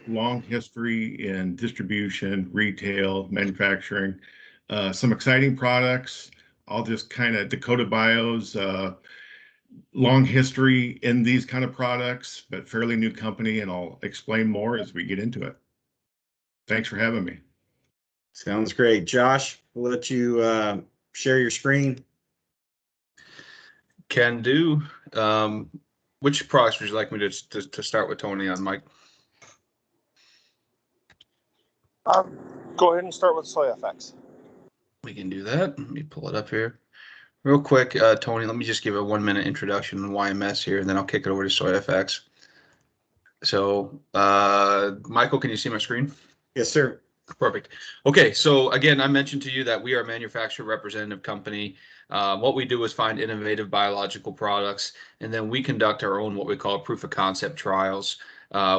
long history in distribution, retail, manufacturing, some exciting products. I'll just kind of Dakota Bio's long history in these kind of products, but fairly new company, and I'll explain more as we get into it. Thanks for having me. Sounds great. Josh, we'll let you share your screen. Can do. Which products would you like me to start with, Tony, on, Mike? Go ahead and start with SoyFX. We can do that. Let me pull it up here. Real quick, Tony, let me just give a 1-minute introduction on YMS here, and then I'll kick it over to SoyFX. So, Michael, can you see my screen? Yes, sir. Perfect. Okay, so again, I mentioned to you that we are a manufacturer representative company. What we do is find innovative biological products, and then we conduct our own what we call proof of concept trials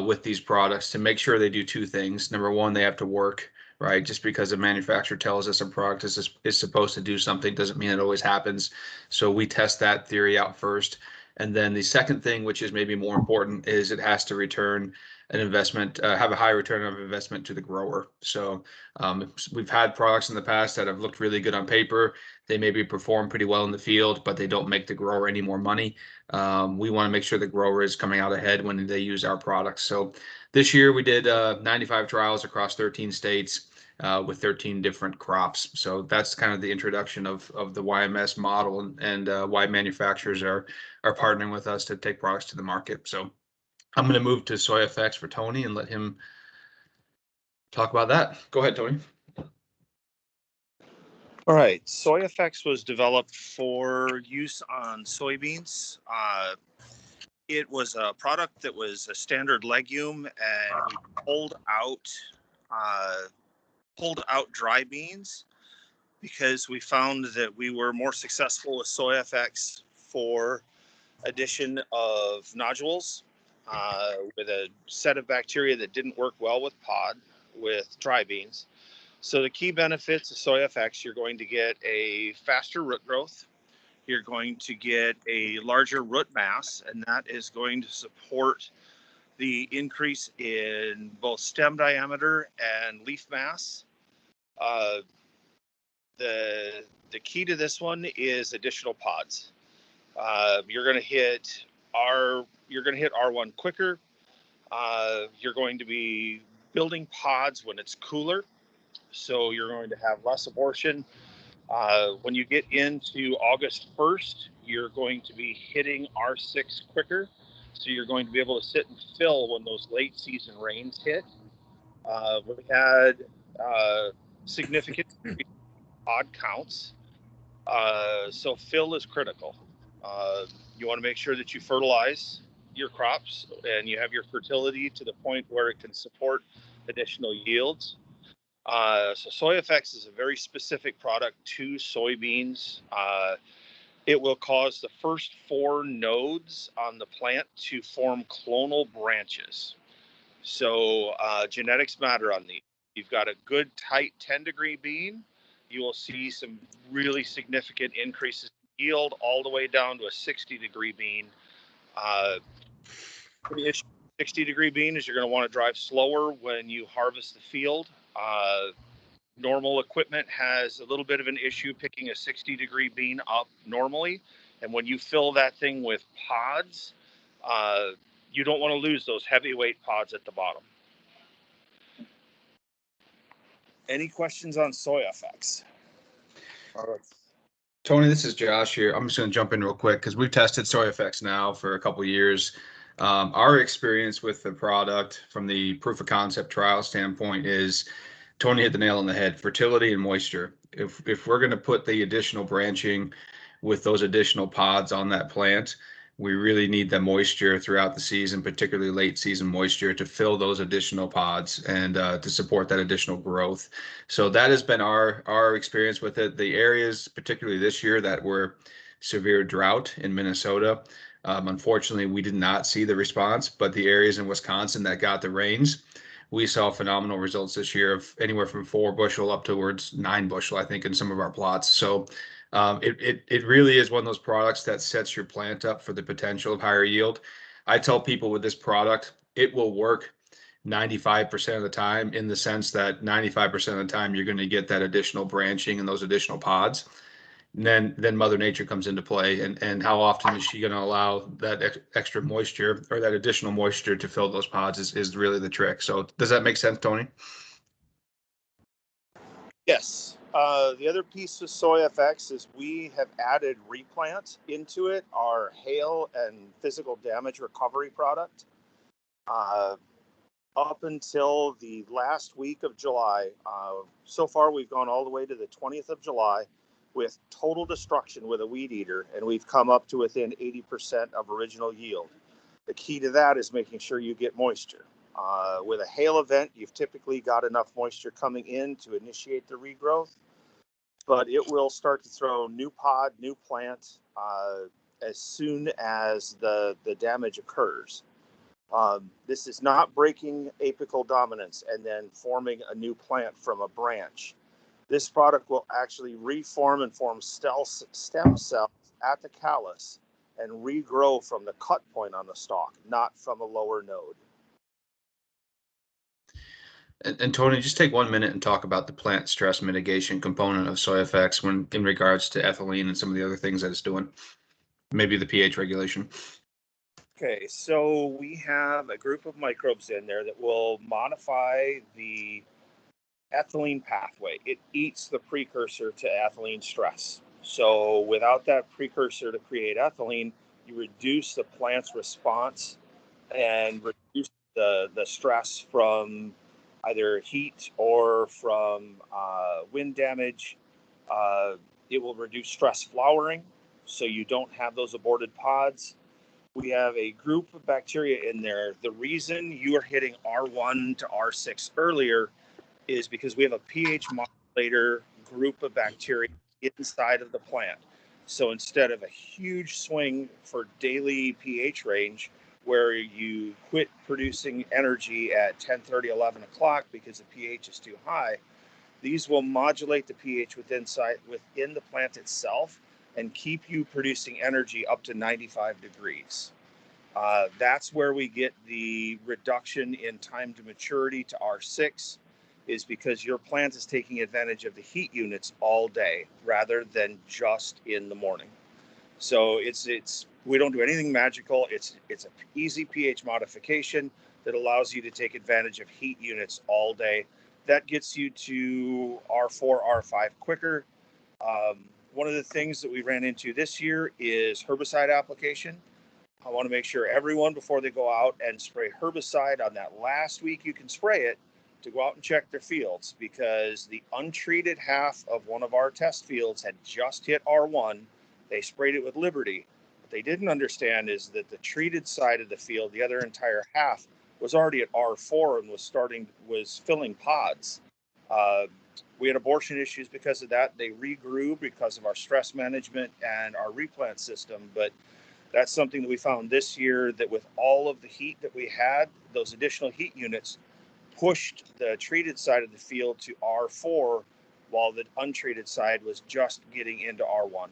with these products to make sure they do two things. Number one, they have to work, right? Just because a manufacturer tells us a product is supposed to do something doesn't mean it always happens. So we test that theory out first. And then the second thing, which is maybe more important, is it has to return an investment, have a high return of investment to the grower. So we've had products in the past that have looked really good on paper. They maybe perform pretty well in the field, but they don't make the grower any more money. We want to make sure the grower is coming out ahead when they use our products. So this year we did 95 trials across 13 states. With 13 different crops. So that's kind of the introduction of the YMS model and why manufacturers are partnering with us to take products to the market. So I'm going to move to SoyFX for Tony and let him talk about that. Go ahead, Tony. All right. SoyFX was developed for use on soybeans. It was a product that was a standard legume, and we pulled out dry beans because we found that we were more successful with SoyFX for addition of nodules with a set of bacteria that didn't work well with dry beans. So the key benefits of SoyFX, you're going to get a faster root growth. You're going to get a larger root mass, and that is going to support the increase in both stem diameter and leaf mass. The key to this one is additional pods. You're going to hit R1 quicker. You're going to be building pods when it's cooler, so you're going to have less abortion. When you get into August 1st, you're going to be hitting R6 quicker, so you're going to be able to sit and fill when those late season rains hit. We had significant pod counts, so fill is critical. You want to make sure that you fertilize your crops and you have your fertility to the point where it can support additional yields. So SoyFX is a very specific product to soybeans. It will cause the first 4 nodes on the plant to form clonal branches. So genetics matter on these. You've got a good tight 10-degree bean, you will see some really significant increases in yield all the way down to a 60-degree bean. The issue with 60-degree bean is you're going to want to drive slower when you harvest the field. Normal equipment has a little bit of an issue picking a 60-degree bean up normally, and when you fill that thing with pods, you don't want to lose those heavyweight pods at the bottom. Any questions on SoyFX? All right. Tony, this is Josh here. I'm just going to jump in real quick because we've tested SoyFX now for a couple of years. Our experience with the product from the proof of concept trial standpoint is Tony hit the nail on the head: fertility and moisture. If we're going to put the additional branching with those additional pods on that plant, we really need the moisture throughout the season, particularly late season moisture, to fill those additional pods and to support that additional growth. So that has been our experience with it. The areas, particularly this year, that were severe drought in Minnesota, unfortunately, we did not see the response, but the areas in Wisconsin that got the rains, we saw phenomenal results this year of anywhere from 4 bushel up towards 9 bushel, I think, in some of our plots. So it really is one of those products that sets your plant up for the potential of higher yield. I tell people with this product, it will work 95% of the time, in the sense that 95% of the time you're going to get that additional branching and those additional pods. And then Mother Nature comes into play, and how often is she going to allow that extra moisture or that additional moisture to fill those pods is really the trick. So does that make sense, Tony? Yes. The other piece of Soy FX is we have added replant into it, our hail and physical damage recovery product. Up until the last week of July, so far we've gone all the way to the 20th of July with total destruction with a weed eater, and we've come up to within 80% of original yield. The key to that is making sure you get moisture. With a hail event, you've typically got enough moisture coming in to initiate the regrowth, but it will start to throw new pod, new plant as soon as the damage occurs. This is not breaking apical dominance and then forming a new plant from a branch. This product will actually reform and form stem cells at the callus and regrow from the cut point on the stalk, not from a lower node. And Tony, just take 1 minute and talk about the plant stress mitigation component of Soy FX when in regards to ethylene and some of the other things that it's doing, maybe the pH regulation. Okay, so we have a group of microbes in there that will modify the ethylene pathway. It eats the precursor to ethylene stress. So without that precursor to create ethylene, you reduce the plant's response and reduce the stress from either heat or from wind damage. It will reduce stress flowering, so you don't have those aborted pods. We have a group of bacteria in there. The reason you are hitting R1 to R6 earlier is because we have a pH modulator group of bacteria inside of the plant. So instead of a huge swing for daily pH range, where you quit producing energy at 10:30, 11 o'clock because the pH is too high, these will modulate the pH within the plant itself and keep you producing energy up to 95 degrees. That's where we get the reduction in time to maturity to R6, is because your plant is taking advantage of the heat units all day rather than just in the morning. So we don't do anything magical. It's an easy pH modification that allows you to take advantage of heat units all day. That gets you to R4, R5 quicker. One of the things that we ran into this year is herbicide application. I want to make sure everyone, before they go out and spray herbicide on that last week you can spray it, to go out and check their fields, because the untreated half of one of our test fields had just hit R1. They sprayed it with Liberty. What they didn't understand is that the treated side of the field, the other entire half, was already at R4 and was filling pods. We had abortion issues because of that. They regrew because of our stress management and our replant system, but that's something that we found this year, that with all of the heat that we had, those additional heat units pushed the treated side of the field to R4, while the untreated side was just getting into R1.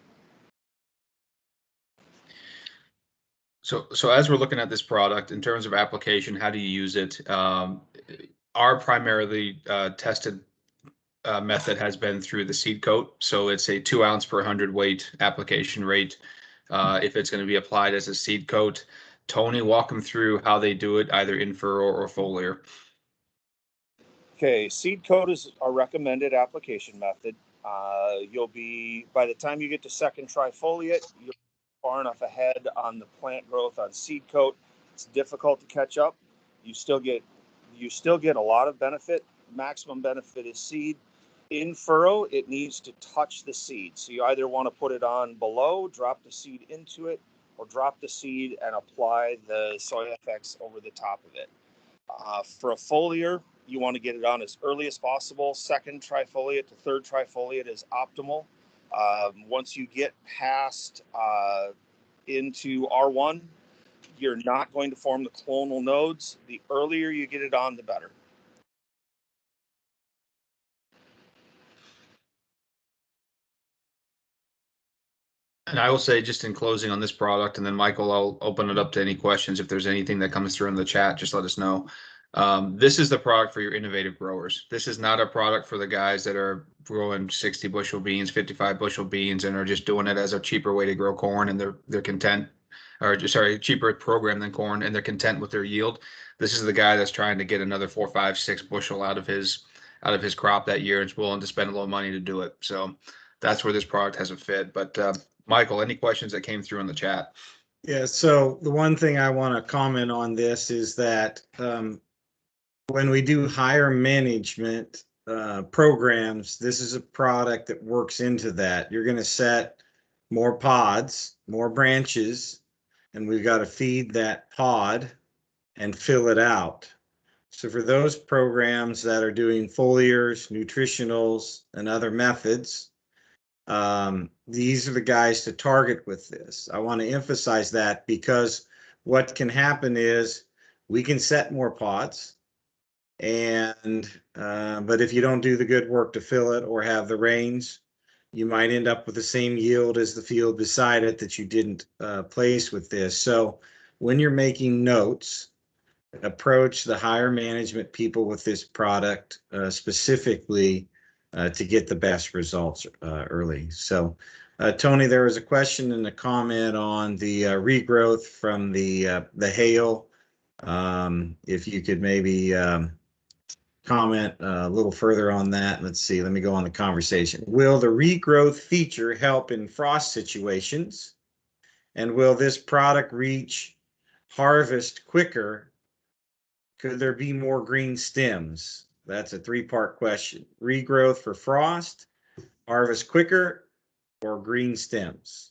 So as we're looking at this product in terms of application, how do you use it? Our primarily tested method has been through the seed coat. So it's a 2 ounce per 100 weight application rate. If it's going to be applied as a seed coat. Tony, walk them through how they do it, either in furrow or foliar. Okay, seed coat is our recommended application method. You'll be, by the time you get to second trifoliate, you're far enough ahead on the plant growth on seed coat. It's difficult to catch up. You still get a lot of benefit. Maximum benefit is seed. In furrow, it needs to touch the seed. So you either want to put it on below, drop the seed into it, or drop the seed and apply the Soy FX over the top of it. For a foliar, you want to get it on as early as possible. Second trifoliate to third trifoliate is optimal. Once you get past into R1, you're not going to form the clonal nodes. The earlier you get it on, the better. And I will say, just in closing on this product, and then Michael, I'll open it up to any questions. If there's anything that comes through in the chat, just let us know. This is the product for your innovative growers. This is not a product for the guys that are growing 60 bushel beans, 55 bushel beans, and are just doing it as a cheaper way to grow corn, and they're content, or sorry, cheaper program than corn, and they're content with their yield. This is the guy that's trying to get another 4, 5, 6 bushel out of his crop that year and is willing to spend a little money to do it. So that's where this product has a fit. But Michael, any questions that came through in the chat? Yeah, so the one thing I want to comment on this is that when we do higher management programs, this is a product that works into that. You're going to set more pods, more branches, and we've got to feed that pod and fill it out. So for those programs that are doing foliars, nutritionals, and other methods, these are the guys to target with this. I want to emphasize that because what can happen is we can set more pods, and but if you don't do the good work to fill it or have the rains, you might end up with the same yield as the field beside it that you didn't place with this. So when you're making notes, approach the higher management people with this product specifically to get the best results early. So Tony, there was a question and a comment on the regrowth from the hail. If you could maybe comment a little further on that. Let's see, let me go on the conversation. Will the regrowth feature help in frost situations? And will this product reach harvest quicker? Could there be more green stems? That's a 3-part question. Regrowth for frost, harvest quicker, or green stems?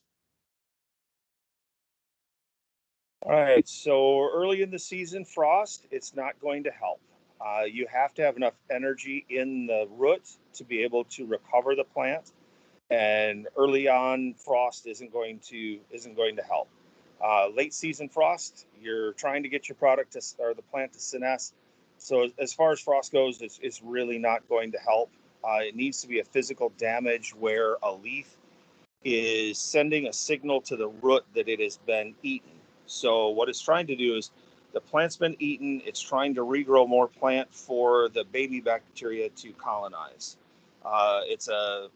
All right, so early in the season, frost, it's not going to help. You have to have enough energy in the root to be able to recover the plant, and early on, frost isn't going to help. Late season frost, you're trying to get your product to, or the plant to senesce. So as far as frost goes, it's really not going to help. It needs to be a physical damage where a leaf is sending a signal to the root that it has been eaten. So what it's trying to do is the plant's been eaten. It's trying to regrow more plant for the baby bacteria to colonize. It's a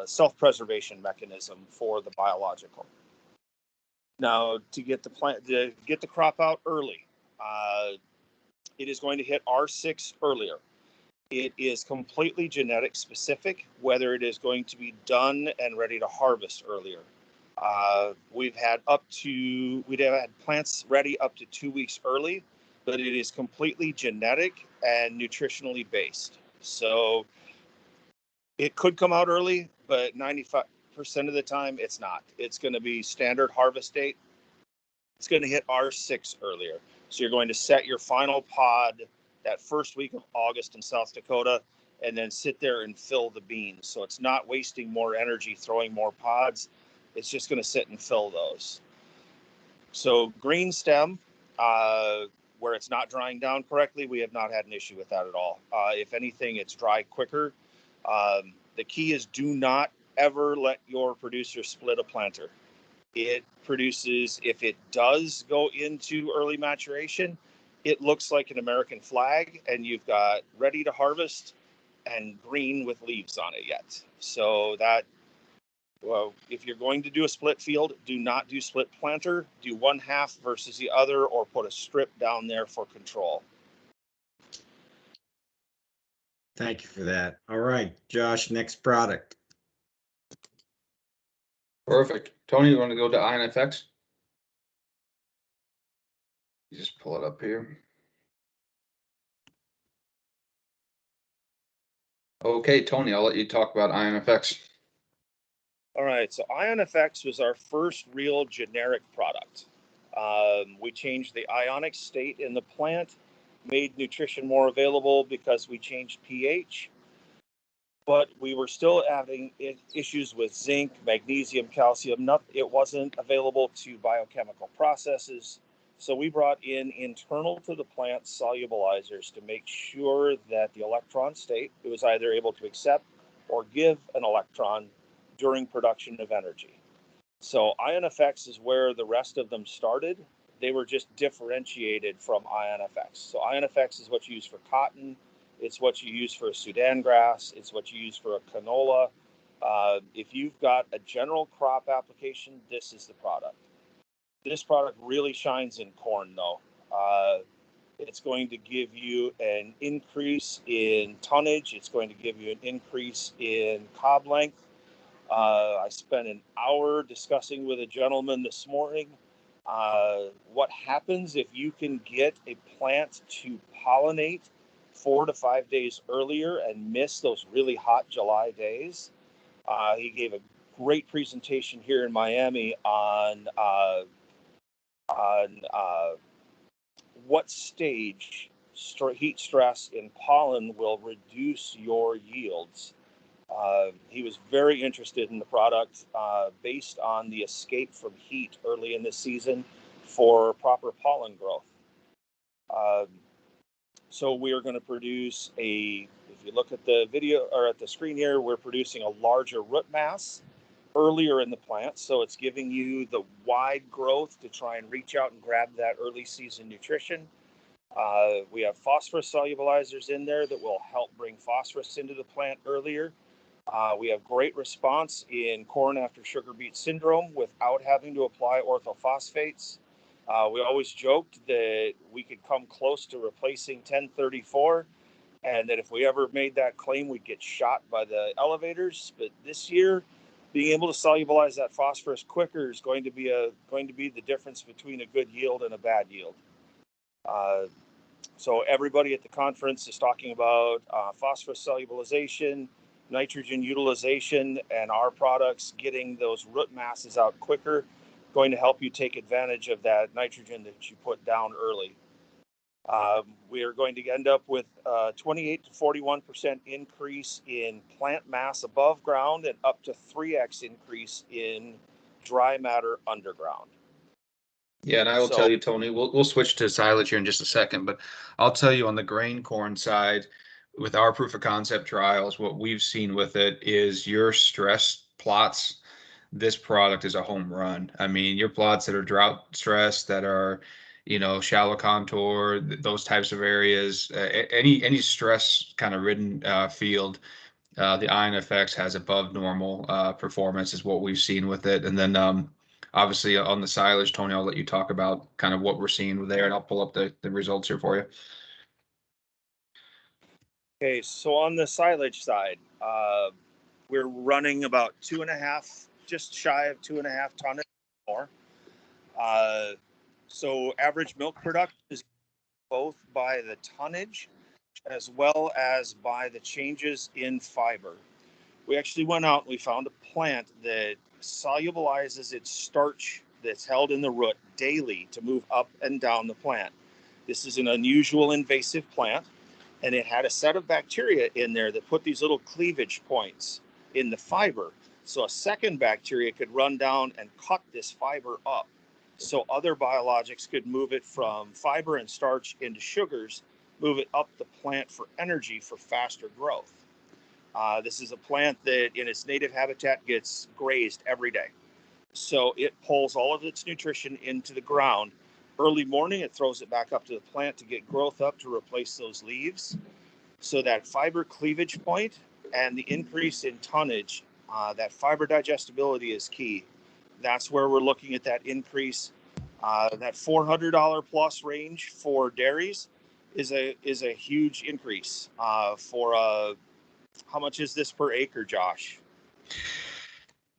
self-preservation mechanism for the biological. Now, to get the crop out early, it is going to hit R6 earlier. It is completely genetic specific, whether it is going to be done and ready to harvest earlier. We've had plants ready up to 2 weeks early, but it is completely genetic and nutritionally based. So it could come out early, but 95% of the time it's not. It's going to be standard harvest date. It's going to hit R6 earlier. So you're going to set your final pod that first week of August in South Dakota, and then sit there and fill the beans. So it's not wasting more energy throwing more pods. It's just going to sit and fill those. So green stem, where it's not drying down correctly, we have not had an issue with that at all. If anything, it's dry quicker. The key is do not ever let your producer split a planter. It produces, if it does go into early maturation, it looks like an American flag, and you've got ready to harvest and green with leaves on it yet. So that, well, if you're going to do a split field, do not do split planter. Do one half versus the other, or put a strip down there for control. Thank you for that. All right, Josh, next product. Perfect. Tony, you want to go to INFX? You just pull it up here. Okay, Tony, I'll let you talk about INFX. All right, so IonFX was our first real generic product. We changed the ionic state in the plant, made nutrition more available because we changed pH, but we were still having issues with zinc, magnesium, calcium. It wasn't available to biochemical processes. So we brought in internal to the plant solubilizers to make sure that the electron state, it was either able to accept or give an electron during production of energy. So IonFX is where the rest of them started. They were just differentiated from IonFX. So IonFX is what you use for cotton. It's what you use for a Sudan grass. It's what you use for a canola. If you've got a general crop application, this is the product. This product really shines in corn, though. It's going to give you an increase in tonnage. It's going to give you an increase in cob length. I spent an hour discussing with a gentleman this morning what happens if you can get a plant to pollinate 4 to 5 days earlier and miss those really hot July days. He gave a great presentation here in Miami on what stage heat stress in pollen will reduce your yields. He was very interested in the product based on the escape from heat early in the season for proper pollen growth. So we are going to produce if you look at the video or at the screen here, we're producing a larger root mass earlier in the plant. So it's giving you the wide growth to try and reach out and grab that early season nutrition. We have phosphorus solubilizers in there that will help bring phosphorus into the plant earlier. We have great response in corn after sugar beet syndrome without having to apply orthophosphates. We always joked that we could come close to replacing 1034, and that if we ever made that claim, we'd get shot by the elevators. But this year, being able to solubilize that phosphorus quicker is going to be the difference between a good yield and a bad yield. So everybody at the conference is talking about phosphorus solubilization, nitrogen utilization, and our products getting those root masses out quicker, going to help you take advantage of that nitrogen that you put down early. We are going to end up with 28 to 41% increase in plant mass above ground and up to 3x increase in dry matter underground. Yeah, and I will tell you, Tony, we'll switch to silage here in just a second, but I'll tell you on the grain corn side, with our proof of concept trials, what we've seen with it is your stress plots. This product is a home run. I mean, your plots that are drought stressed, that are, shallow contour, those types of areas, any stress kind of ridden field, the IonFX has above normal performance is what we've seen with it. And then obviously on the silage, Tony, I'll let you talk about kind of what we're seeing there, and I'll pull up the results here for you. Okay, so on the silage side, we're running about 2.5, just shy of 2.5 tons more. So average milk production is both by the tonnage as well as by the changes in fiber. We actually went out and we found a plant that solubilizes its starch that's held in the root daily to move up and down the plant. This is an unusual invasive plant, and it had a set of bacteria in there that put these little cleavage points in the fiber. So a second bacteria could run down and cut this fiber up. So other biologics could move it from fiber and starch into sugars, move it up the plant for energy for faster growth. This is a plant that in its native habitat gets grazed every day. So it pulls all of its nutrition into the ground. Early morning, it throws it back up to the plant to get growth up to replace those leaves. So that fiber cleavage point and the increase in tonnage, that fiber digestibility is key. That's where we're looking at that increase. That $400 plus range for dairies is a huge increase. How much is this per acre, Josh?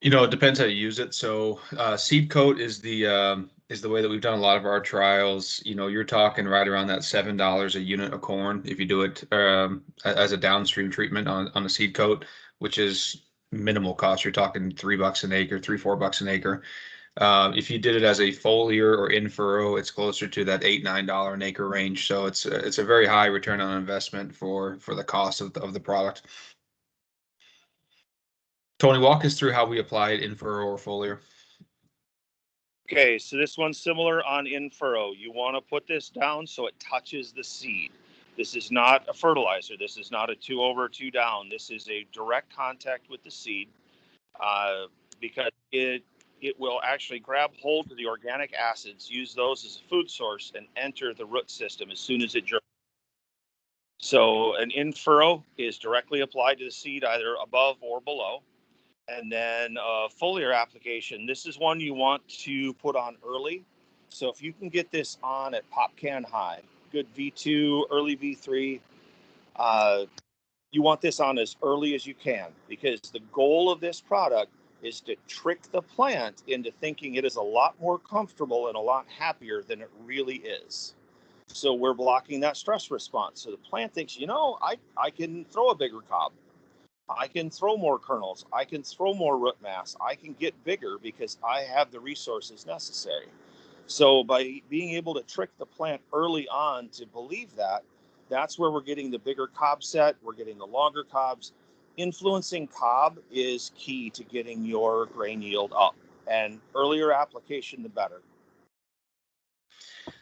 It depends how you use it. So seed coat is the way that we've done a lot of our trials. You're talking right around that $7 a unit of corn if you do it as a downstream treatment on a seed coat, which is minimal cost. You're talking $3 an acre, $4 an acre. If you did it as a foliar or in furrow, it's closer to that $8, $9 an acre range. So it's a very high return on investment for the cost of the product. Tony, walk us through how we apply it in furrow or foliar. Okay, so this one's similar on in furrow. You want to put this down so it touches the seed. This is not a fertilizer. This is not a 2 over, 2 down. This is a direct contact with the seed because it will actually grab hold of the organic acids, use those as a food source, and enter the root system as soon as it germinates. So an in-furrow is directly applied to the seed, either above or below. And then foliar application, this is one you want to put on early. So if you can get this on at pop can high, good V2, early V3, you want this on as early as you can, because the goal of this product is to trick the plant into thinking it is a lot more comfortable and a lot happier than it really is. So we're blocking that stress response. So the plant thinks, you know, I can throw a bigger cob. I can throw more kernels. I can throw more root mass. I can get bigger because I have the resources necessary. So by being able to trick the plant early on to believe that, that's where we're getting the bigger cob set. We're getting the longer cobs. Influencing cob is key to getting your grain yield up, and earlier application, the better.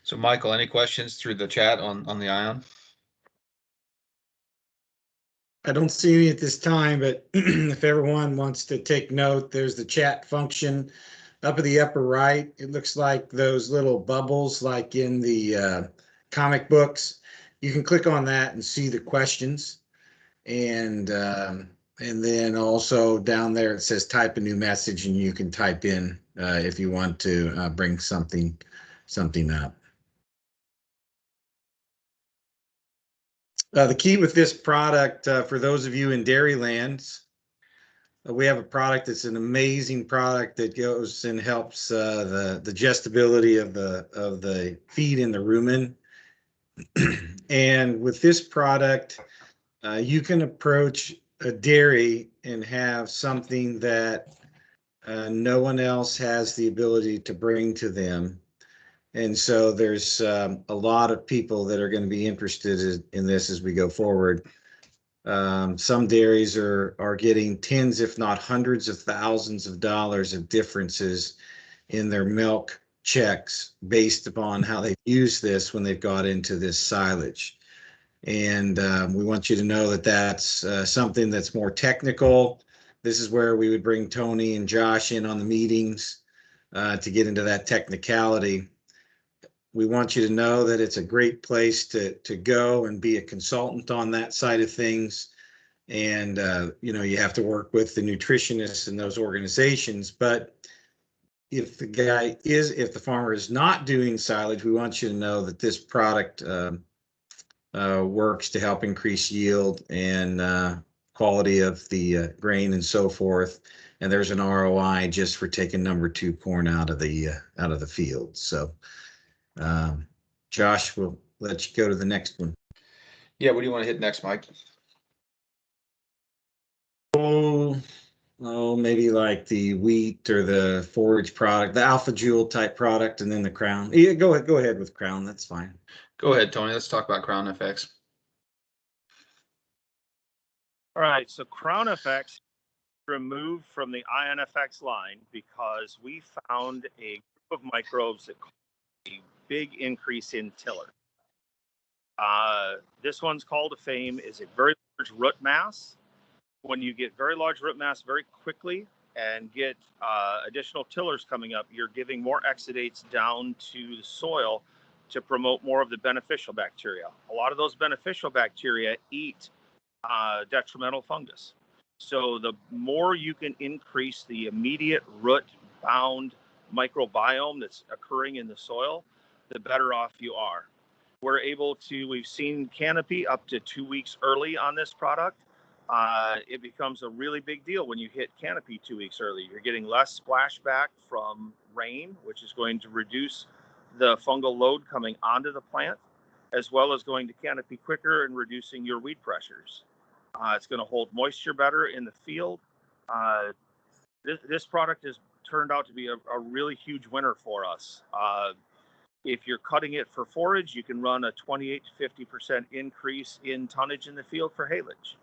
So Michael, any questions through the chat on the Ion? I don't see any at this time, but if everyone wants to take note, there's the chat function up at the upper right. It looks like those little bubbles like in the comic books. You can click on that and see the questions. And then also down there it says type a new message, and you can type in if you want to bring something up. The key with this product, for those of you in Dairylands, we have a product that's an amazing product that goes and helps the digestibility of the feed in the rumen. And with this product, you can approach a dairy and have something that no one else has the ability to bring to them. And so there's a lot of people that are going to be interested in this as we go forward. Some dairies are getting tens, if not hundreds of thousands of dollars of differences in their milk checks based upon how they've used this when they've got into this silage. And we want you to know that that's something that's more technical. This is where we would bring Tony and Josh in on the meetings to get into that technicality. We want you to know that it's a great place to go and be a consultant on that side of things. And, you know, you have to work with the nutritionists in those organizations. But if the farmer is not doing silage, we want you to know that this product works to help increase yield and quality of the grain and so forth. And there's an ROI just for taking number 2 corn out of the field. So Josh, we'll let you go to the next one. Yeah, what do you want to hit next, Mike? Oh, maybe like the wheat or the forage product, the Alpha Jewel type product, and then the Crown. Yeah, go ahead with Crown. That's fine. Go ahead, Tony. Let's talk about Crown FX. All right, so Crown FX removed from the IonFX line because we found a group of microbes that caused a big increase in tiller. This one's called a FAME, is a very large root mass. When you get very large root mass very quickly and get additional tillers coming up, you're giving more exudates down to the soil to promote more of the beneficial bacteria. A lot of those beneficial bacteria eat detrimental fungus. So the more you can increase the immediate root-bound microbiome that's occurring in the soil, the better off you are. We've seen canopy up to 2 weeks early on this product. It becomes a really big deal when you hit canopy 2 weeks early. You're getting less splashback from rain, which is going to reduce the fungal load coming onto the plant, as well as going to canopy quicker and reducing your weed pressures. It's going to hold moisture better in the field. This product has turned out to be a really huge winner for us. If you're cutting it for forage, you can run a 28 to 50% increase in tonnage in the field for haylage.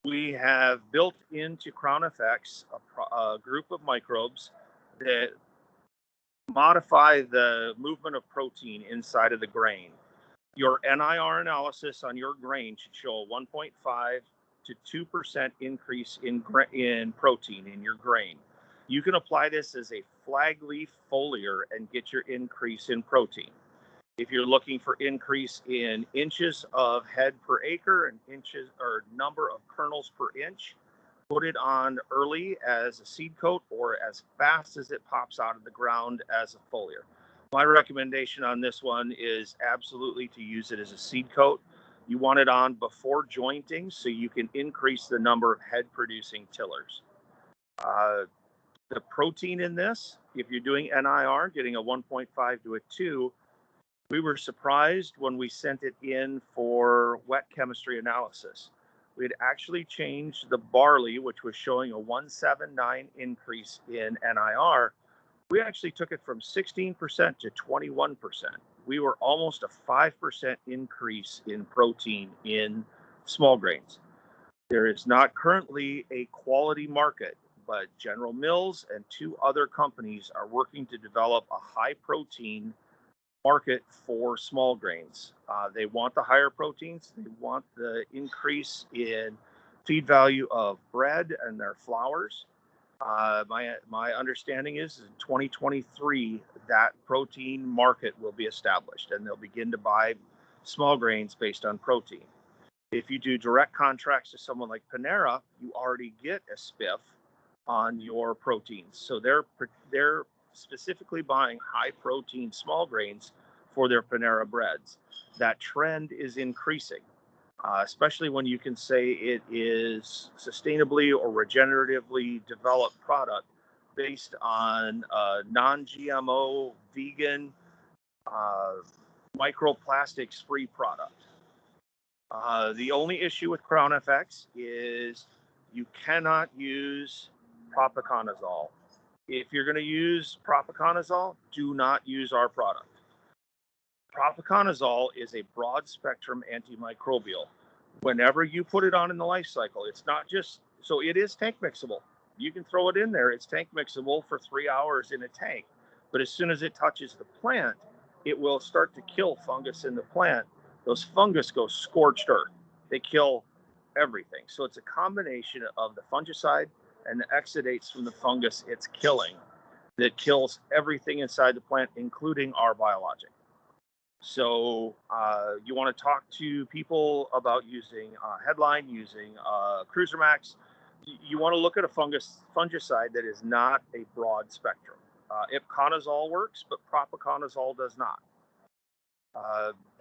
We have built into Crown FX a group of microbes that modify the movement of protein inside of the grain. Your NIR analysis on your grain should show 1.5 to 2% increase in protein in your grain. You can apply this as a flag leaf foliar and get your increase in protein. If you're looking for increase in inches of head per acre and inches or number of kernels per inch, put it on early as a seed coat or as fast as it pops out of the ground as a foliar. My recommendation on this one is absolutely to use it as a seed coat. You want it on before jointing so you can increase the number of head producing tillers. The protein in this, if you're doing NIR, getting a 1.5 to a 2, we were surprised when we sent it in for wet chemistry analysis. We had actually changed the barley, which was showing a 179 increase in NIR. We actually took it from 16% to 21%. We were almost a 5% increase in protein in small grains. There is not currently a quality market, but General Mills and 2 other companies are working to develop a high protein market for small grains. They want the higher proteins. They want the increase in feed value of bread and their flours. My understanding is in 2023 that protein market will be established and they'll begin to buy small grains based on protein. If you do direct contracts to someone like Panera, you already get a spiff on your proteins. So they're specifically buying high protein small grains for their Panera breads. That trend is increasing, especially when you can say it is sustainably or regeneratively developed product based on non-GMO, vegan, microplastics free product. The only issue with Crown FX is you cannot use propiconazole. If you're going to use propiconazole, do not use our product. Propiconazole is a broad spectrum antimicrobial. Whenever you put it on in the life cycle, it's not just, so it is tank mixable. You can throw it in there. It's tank mixable for 3 hours in a tank. But as soon as it touches the plant, it will start to kill fungus in the plant. Those fungus go scorched earth. They kill everything. So it's a combination of the fungicide and the exudates from the fungus it's killing that kills everything inside the plant, including our biologic. So you want to talk to people about using Headline, using Cruiser Max. You want to look at a fungicide that is not a broad spectrum. Ipoconazole works, but propiconazole does not.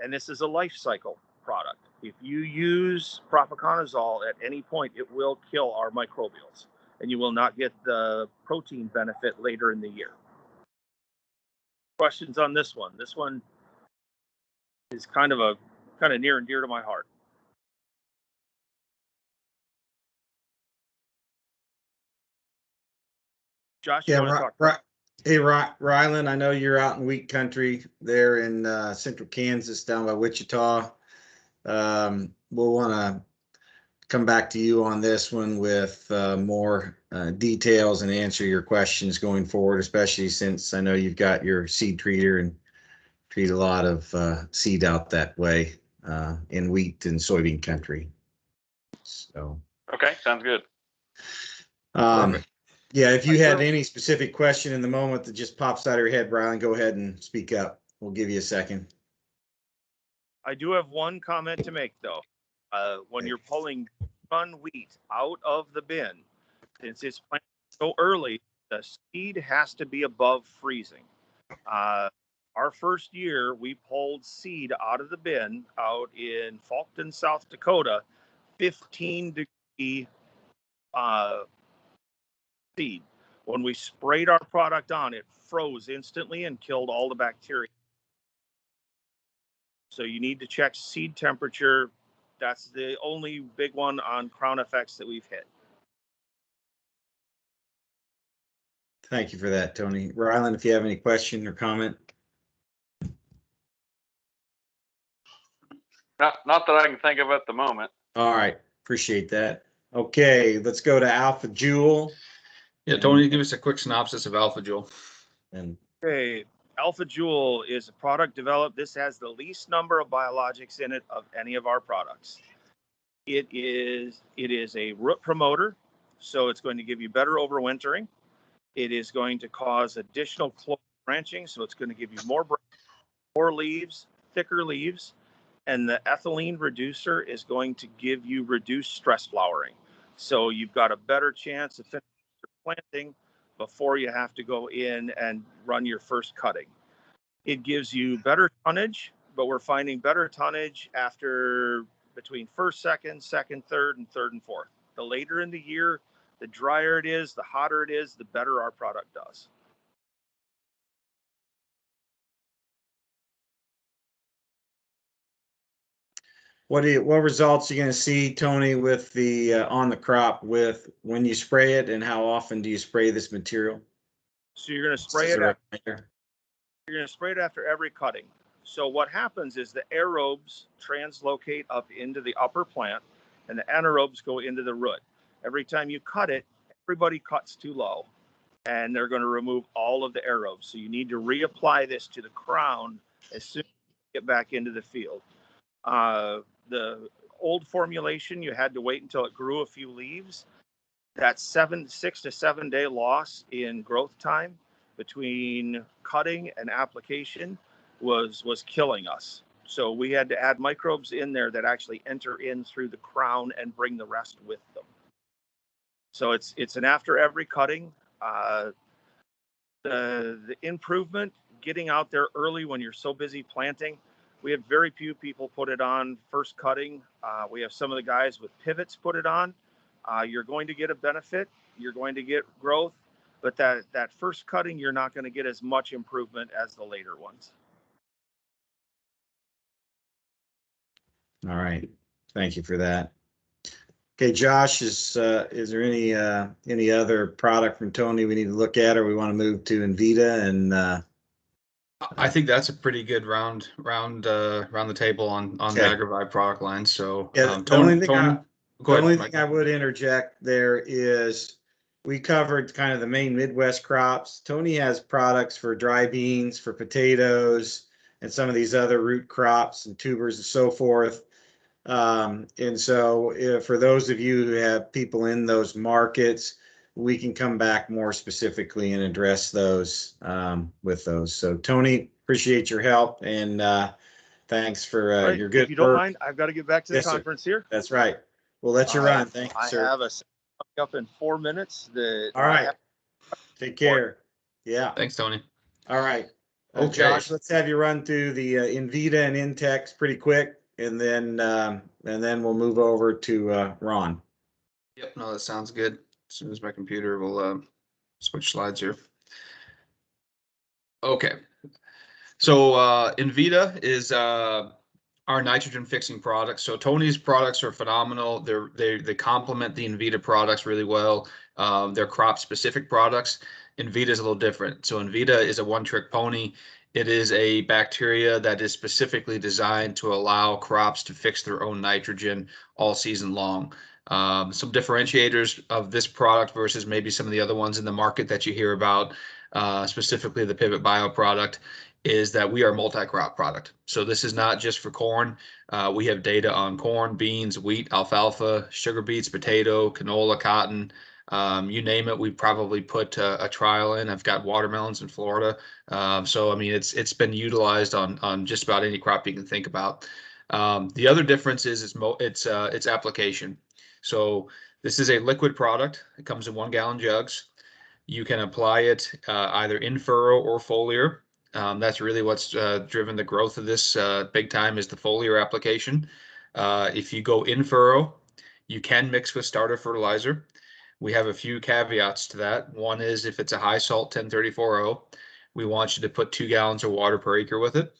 And this is a life cycle product. If you use propiconazole at any point, it will kill our microbials, and you will not get the protein benefit later in the year. Questions on this one? This one is kind of near and dear to my heart. Josh, you want to talk? Hey, Ryland, I know you're out in wheat country there in central Kansas down by Wichita. We'll want to come back to you on this one with more details and answer your questions going forward, especially since I know you've got your seed treater and treat a lot of seed out that way in wheat and soybean country. So okay, sounds good. Yeah, if you had any specific question in the moment that just pops out of your head, Ryland, go ahead and speak up. We'll give you a second. I do have one comment to make, though. When you're pulling done wheat out of the bin, since it's planted so early, the seed has to be above freezing. Our first year, we pulled seed out of the bin out in Faulkton, South Dakota, 15-degree seed. When we sprayed our product on, it froze instantly and killed all the bacteria. So you need to check seed temperature. That's the only big one on Crown FX that we've hit. Thank you for that, Tony. Ryland, if you have any question or comment. Not that I can think of at the moment. All right, appreciate that. Okay, let's go to Alpha Jewel. Yeah, Tony, give us a quick synopsis of Alpha Jewel. Okay, Alpha Jewel is a product developed. This has the least number of biologics in it of any of our products. It is a root promoter, so it's going to give you better overwintering. It is going to cause additional clover branching, so it's going to give you more leaves, thicker leaves. And the ethylene reducer is going to give you reduced stress flowering. So you've got a better chance of finishing your planting before you have to go in and run your first cutting. It gives you better tonnage, but we're finding better tonnage after between first, second, third, and fourth. The later in the year, the drier it is, the hotter it is, the better our product does. What results are you going to see, Tony, with the on the crop with when you spray it, and how often do you spray this material? So you're going to spray it. You're going to spray it after every cutting. So what happens is the aerobes translocate up into the upper plant, and the anaerobes go into the root. Every time you cut it, everybody cuts too low, and they're going to remove all of the aerobes. So you need to reapply this to the crown as soon as you get back into the field. The old formulation, you had to wait until it grew a few leaves. That 6 to 7 day loss in growth time between cutting and application was killing us. So we had to add microbes in there that actually enter in through the crown and bring the rest with them. So it's an after every cutting. The improvement, getting out there early when you're so busy planting. We have very few people put it on first cutting. We have some of the guys with pivots put it on. You're going to get a benefit. You're going to get growth, but that first cutting, you're not going to get as much improvement as the later ones. All right. Thank you for that. Okay, Josh, is there any other product from Tony we need to look at, or we want to move to Envita? And I think that's a pretty good round the table on Okay. the Agrivive product line. So Yeah, the only thing I would interject there is we covered kind of the main Midwest crops. Tony has products for dry beans, for potatoes, and some of these other root crops and tubers and so forth. And so for those of you who have people in those markets, we can come back more specifically and address those with those. So Tony, appreciate your help, and thanks for Right. your good If you don't work. mind, I've got to get back to the Yes, sir. conference here. That's right. We'll let you run. Thank you, I sir. have a up in 4 minutes. All right. Take care. Yeah. Thanks, Tony. All right. Okay. Josh, let's have you run through the Envita and Intex pretty quick, and then we'll move over to Ron. Yep. No, that sounds good. As soon as my computer will switch slides here. Okay. So Envita is our nitrogen fixing products. So Tony's products are phenomenal. They complement the Envita products really well. They're crop specific products. Envita is a little different. So Envita is a one-trick pony. It is a bacteria that is specifically designed to allow crops to fix their own nitrogen all season long. Some differentiators of this product versus maybe some of the other ones in the market that you hear about, specifically the Pivot Bio product, is that we are a multi-crop product. So this is not just for corn. We have data on corn, beans, wheat, alfalfa, sugar beets, potato, canola, cotton, you name it. We probably put a trial in. I've got watermelons in Florida. So I mean, it's been utilized on just about any crop you can think about. The other difference is its application. So this is a liquid product. It comes in 1 gallon jugs. You can apply it either in furrow or foliar. That's really what's driven the growth of this big time, is the foliar application. If you go in furrow, you can mix with starter fertilizer. We have a few caveats to that. One is if it's a high salt 1034-0, we want you to put 2 gallons of water per acre with it.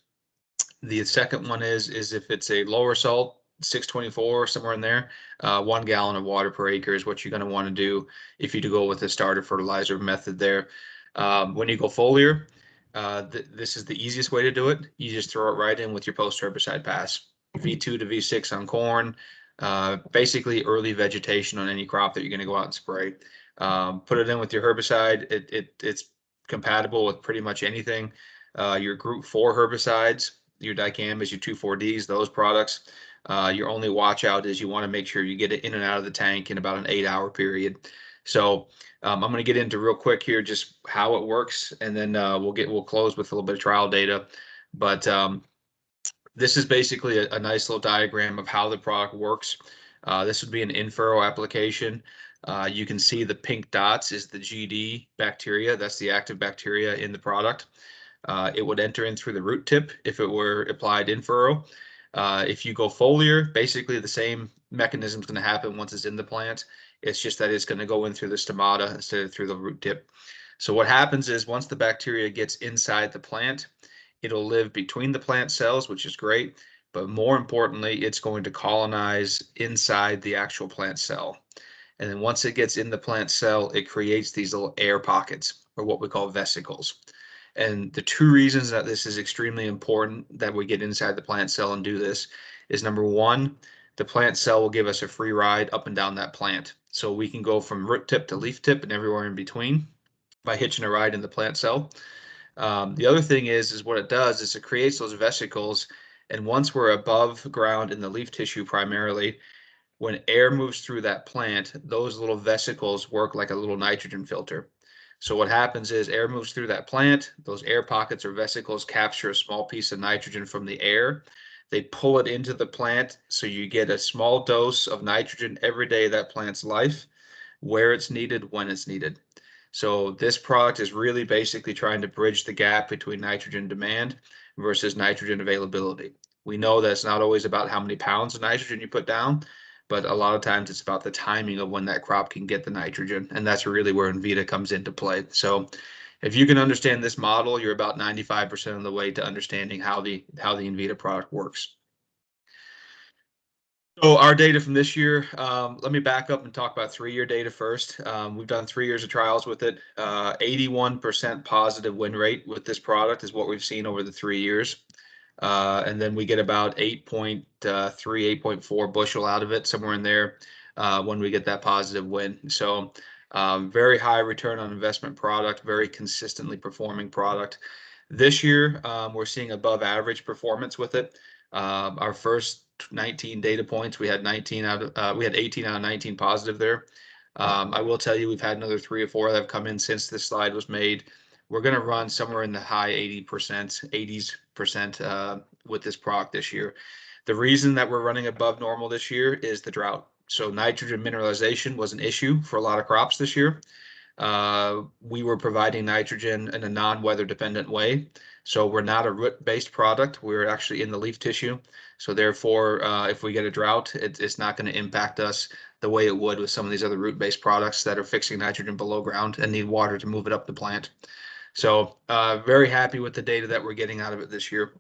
The second one is if it's a lower salt 624, somewhere in there, 1 gallon of water per acre is what you're going to want to do if you do go with the starter fertilizer method there. When you go foliar, this is the easiest way to do it. You just throw it right in with your post herbicide pass, V2 to V6 on corn, basically early vegetation on any crop that you're going to go out and spray. Put it in with your herbicide. It's compatible with pretty much anything. Your group 4 herbicides, your dicambas, your 2,4-Ds, those products. Your only watch out is you want to make sure you get it in and out of the tank in about an 8-hour period. So I'm going to get into real quick here just how it works, and then we'll close with a little bit of trial data. But this is basically a nice little diagram of how the product works. This would be an in-furrow application. You can see the pink dots is the GD bacteria. That's the active bacteria in the product. It would enter in through the root tip if it were applied in furrow. If you go foliar, basically the same mechanism is going to happen once it's in the plant. It's just that it's going to go in through the stomata instead of through the root tip. So what happens is once the bacteria gets inside the plant, it'll live between the plant cells, which is great. But more importantly, it's going to colonize inside the actual plant cell. And then once it gets in the plant cell, it creates these little air pockets, or what we call vesicles. And the two reasons that this is extremely important that we get inside the plant cell and do this is, number one, the plant cell will give us a free ride up and down that plant. So we can go from root tip to leaf tip and everywhere in between by hitching a ride in the plant cell. The other thing is what it does is it creates those vesicles. And once we're above ground in the leaf tissue primarily, when air moves through that plant, those little vesicles work like a little nitrogen filter. So what happens is air moves through that plant, those air pockets or vesicles capture a small piece of nitrogen from the air. They pull it into the plant, so you get a small dose of nitrogen every day of that plant's life, where it's needed, when it's needed. So this product is really basically trying to bridge the gap between nitrogen demand versus nitrogen availability. We know that it's not always about how many pounds of nitrogen you put down, but a lot of times it's about the timing of when that crop can get the nitrogen, and that's really where Envita comes into play. So if you can understand this model, you're about 95% of the way to understanding how the Envita product works. So our data from this year, let me back up and talk about 3-year data first. We've done 3 years of trials with it. 81% positive win rate with this product is what we've seen over the 3 years. And then we get about 8.3, 8.4 bushel out of it, somewhere in there, when we get that positive win. So very high return on investment product, very consistently performing product. This year, we're seeing above average performance with it. Our first 19 data points, we had 18 out of 19 positive there. I will tell you, we've had another 3 or 4 that have come in since this slide was made. We're going to run somewhere in the high 80% with this product this year. The reason that we're running above normal this year is the drought. So nitrogen mineralization was an issue for a lot of crops this year. We were providing nitrogen in a non-weather dependent way. So we're not a root-based product. We're actually in the leaf tissue. So therefore, if we get a drought, it's not going to impact us the way it would with some of these other root-based products that are fixing nitrogen below ground and need water to move it up the plant. So very happy with the data that we're getting out of it this year.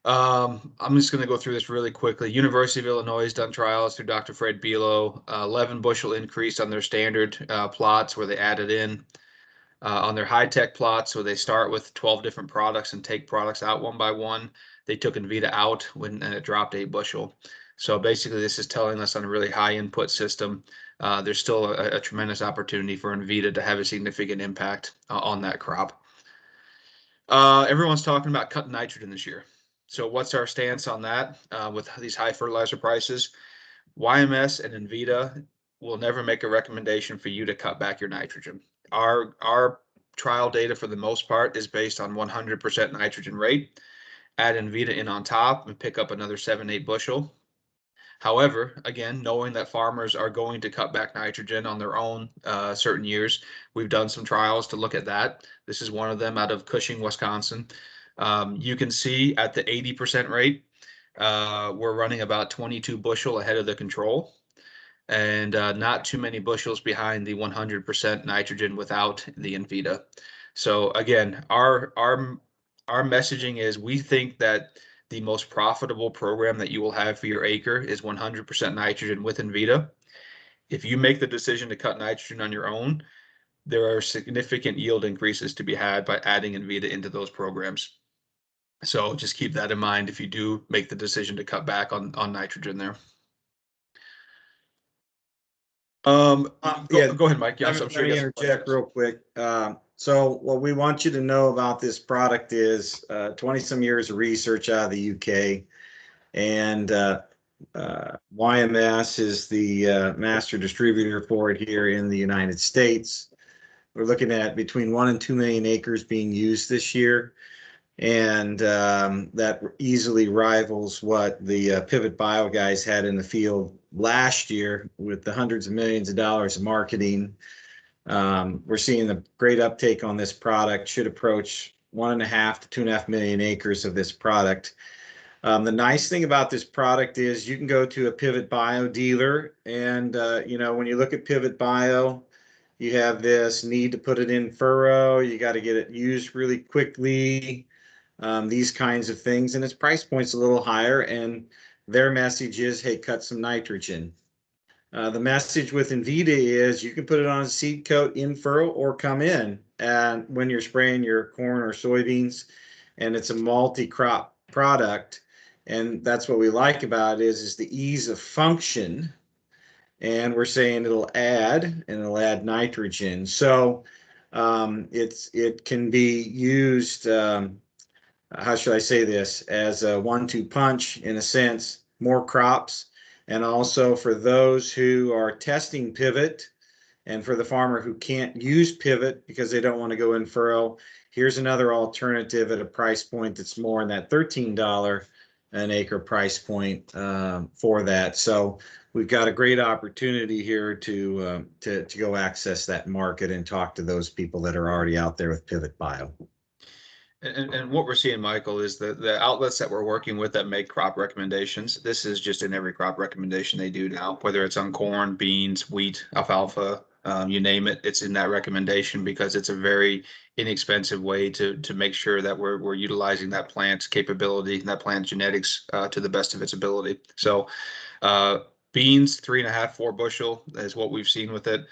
I'm just going to go through this really quickly. University of Illinois has done trials through Dr. Fred Bilo, 11 bushel increase on their standard plots where they added in. On their high-tech plots, where they start with 12 different products and take products out one by one, they took Envita out and it dropped 8 bushel. So basically, this is telling us on a really high input system, there's still a tremendous opportunity for Envita to have a significant impact on that crop. Everyone's talking about cutting nitrogen this year. So what's our stance on that with these high fertilizer prices? YMS and Envita will never make a recommendation for you to cut back your nitrogen. Our trial data for the most part is based on 100% nitrogen rate. Add Envita in on top and pick up another 7-8 bushel. However, again, knowing that farmers are going to cut back nitrogen on their own certain years, we've done some trials to look at that. This is one of them out of Cushing, Wisconsin. You can see at the 80% rate, we're running about 22 bushel ahead of the control, and not too many bushels behind the 100% nitrogen without the Envita. So again, our messaging is we think that the most profitable program that you will have for your acre is 100% nitrogen with Envita. If you make the decision to cut nitrogen on your own, there are significant yield increases to be had by adding Envita into those programs. So just keep that in mind if you do make the decision to cut back on nitrogen there. Go ahead, Mike. Yeah, Let me interject real quick. So what we want you to know about this product is 20 some years of research out of the UK. And YMS is the master distributor for it here in the United States. We're looking at between 1 and 2 million acres being used this year. And that easily rivals what the Pivot Bio guys had in the field last year with the hundreds of millions of dollars of marketing. We're seeing a great uptake on this product, should approach 1.5 to 2.5 million acres of this product. The nice thing about this product is you can go to a Pivot Bio dealer, and when you look at Pivot Bio, you have this need to put it in furrow, you got to get it used really quickly, these kinds of things, and its price point's a little higher, and their message is, hey, cut some nitrogen. The message with Envita is you can put it on a seed coat in furrow or come in and when you're spraying your corn or soybeans, and it's a multi-crop product. And that's what we like about it is the ease of function. And we're saying it'll add nitrogen. So it can be used, how should I say this, as a 1-2 punch in a sense, more crops. And also for those who are testing Pivot, and for the farmer who can't use Pivot because they don't want to go in furrow, here's another alternative at a price point that's more in that $13 an acre price point for that. So we've got a great opportunity here to go access that market and talk to those people that are already out there with Pivot Bio. And what we're seeing, Michael, is the outlets that we're working with that make crop recommendations. This is just in every crop recommendation they do now, whether it's on corn, beans, wheat, alfalfa, you name it, it's in that recommendation because it's a very inexpensive way to make sure that we're utilizing that plant's capability, that plant genetics to the best of its ability. So beans, 3.5, 4 bushel is what we've seen with it.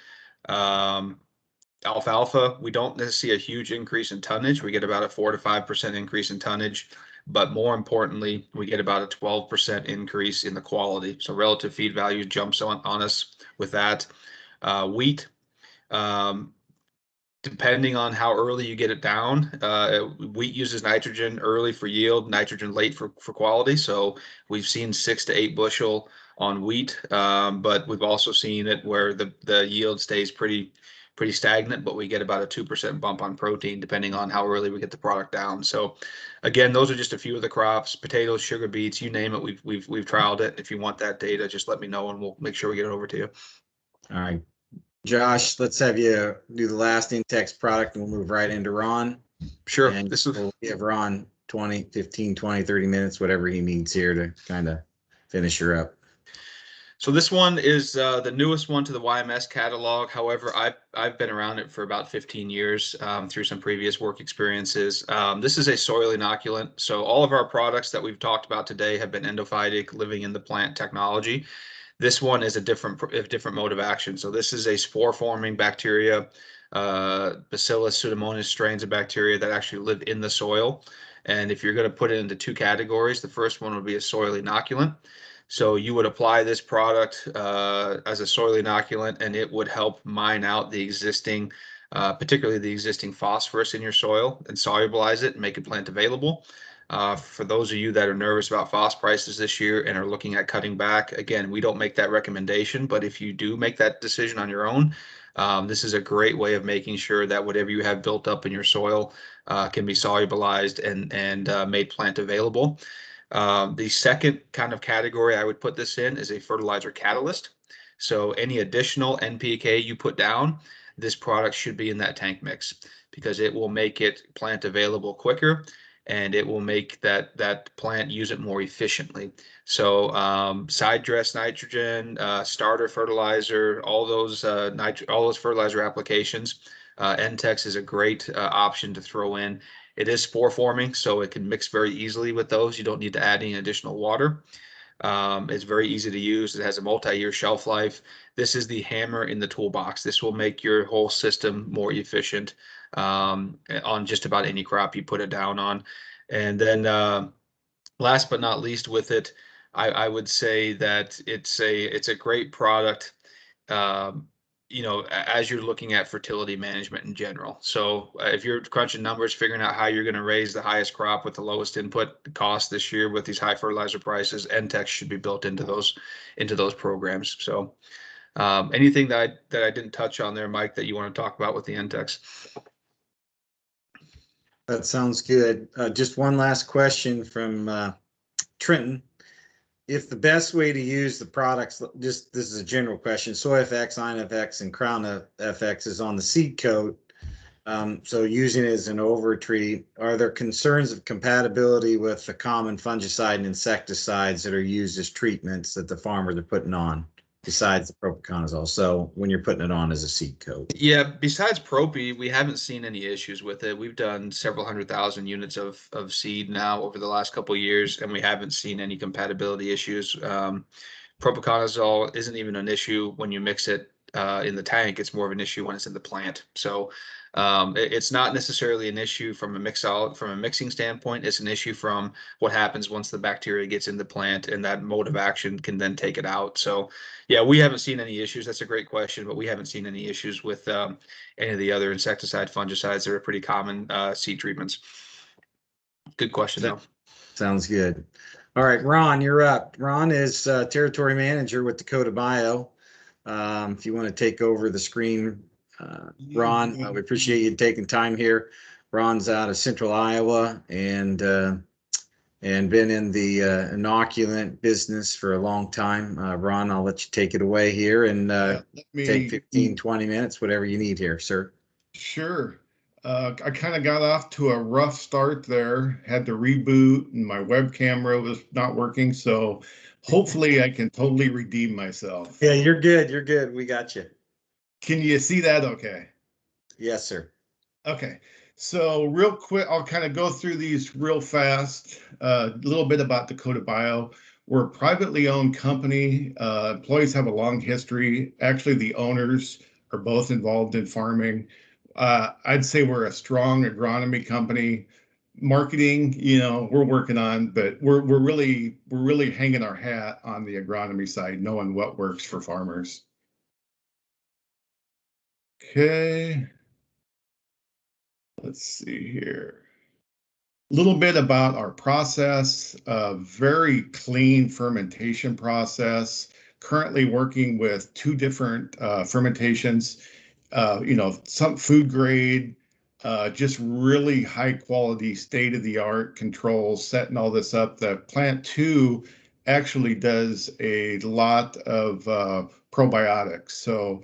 Alfalfa, we don't see a huge increase in tonnage. We get about a 4 to 5% increase in tonnage, but more importantly, we get about a 12% increase in the quality. So relative feed value jumps on us with that. Wheat, depending on how early you get it down, wheat uses nitrogen early for yield, nitrogen late for quality. So we've seen 6 to 8 bushel on wheat, but we've also seen it where the yield stays pretty stagnant, but we get about a 2% bump on protein depending on how early we get the product down. So again, those are just a few of the crops: potatoes, sugar beets, you name it. We've trialed it. If you want that data, just let me know and we'll make sure we get it over to you. All right, Josh, let's have you do the last Intex product and we'll move right into Ron. Sure. And This is we'll give Ron 15, 20, 30 minutes, whatever he needs here to kind of finish her up. So this one is the newest one to the YMS catalog. However, I've been around it for about 15 years through some previous work experiences. This is a soil inoculant. So all of our products that we've talked about today have been endophytic, living in the plant technology. This one is a different mode of action. So this is a spore-forming bacteria, Bacillus pseudomonas strains of bacteria that actually live in the soil. And if you're going to put it into 2 categories, the first one would be a soil inoculant. So you would apply this product as a soil inoculant, and it would help mine out the existing, particularly the existing phosphorus in your soil, and solubilize it and make it plant available. For those of you that are nervous about phos prices this year and are looking at cutting back, again, we don't make that recommendation, but if you do make that decision on your own, this is a great way of making sure that whatever you have built up in your soil can be solubilized and made plant available. The second kind of category I would put this in is a fertilizer catalyst. So any additional NPK you put down, this product should be in that tank mix because it will make it plant available quicker, and it will make that plant use it more efficiently. So side dress nitrogen, starter fertilizer, all those fertilizer applications, Entex is a great option to throw in. It is spore forming, so it can mix very easily with those. You don't need to add any additional water. It's very easy to use. It has a multi-year shelf life. This is the hammer in the toolbox. This will make your whole system more efficient on just about any crop you put it down on. And then last but not least with it, I would say that it's a great product as you're looking at fertility management in general. So if you're crunching numbers, figuring out how you're going to raise the highest crop with the lowest input cost this year with these high fertilizer prices, NTEX should be built into those programs. So anything that I didn't touch on there, Mike, that you want to talk about with the NTEX? That sounds good. Just one last question from Trenton. If the best way to use the products, just this is a general question, SoyFX, IonFX, and Crown FX is on the seed coat. So using it as an overtreat, are there concerns of compatibility with the common fungicide and insecticides that are used as treatments that the farmers are putting on besides the propiconazole? So when you're putting it on as a seed coat. Yeah, besides Propi, we haven't seen any issues with it. We've done several 100,000 units of seed now over the last couple of years, and we haven't seen any compatibility issues. Propiconazole isn't even an issue when you mix it in the tank. It's more of an issue when it's in the plant. So it's not necessarily an issue from a mixing standpoint. It's an issue from what happens once the bacteria gets in the plant, and that mode of action can then take it out. So yeah, we haven't seen any issues. That's a great question, but we haven't seen any issues with any of the other insecticide fungicides that are pretty common seed treatments. Good question though. Sounds good. All right, Ron, you're up. Ron is territory manager with Dakota Bio. If you want to take over the screen, Ron, we appreciate you taking time here. Ron's out of Central Iowa and been in the inoculant business for a long time. Ron, I'll let you take it away here and take 15, 20 minutes, whatever you need here, sir. Sure. I kind of got off to a rough start there, had to reboot, and my web camera was not working. So hopefully I can totally redeem myself. Yeah, you're good. You're good. We got you. Can you see that okay? Yes, sir. Okay. So real quick, I'll kind of go through these real fast. A little bit about Dakota Bio. We're a privately owned company. Employees have a long history. Actually, the owners are both involved in farming. I'd say we're a strong agronomy company. Marketing, we're working on, but we're really hanging our hat on the agronomy side, knowing what works for farmers. Okay. Let's see here. A little bit about our process, a very clean fermentation process. Currently working with 2 different fermentations. Some food grade, just really high quality, state-of-the-art controls, setting all this up. The plant 2 actually does a lot of probiotics. So,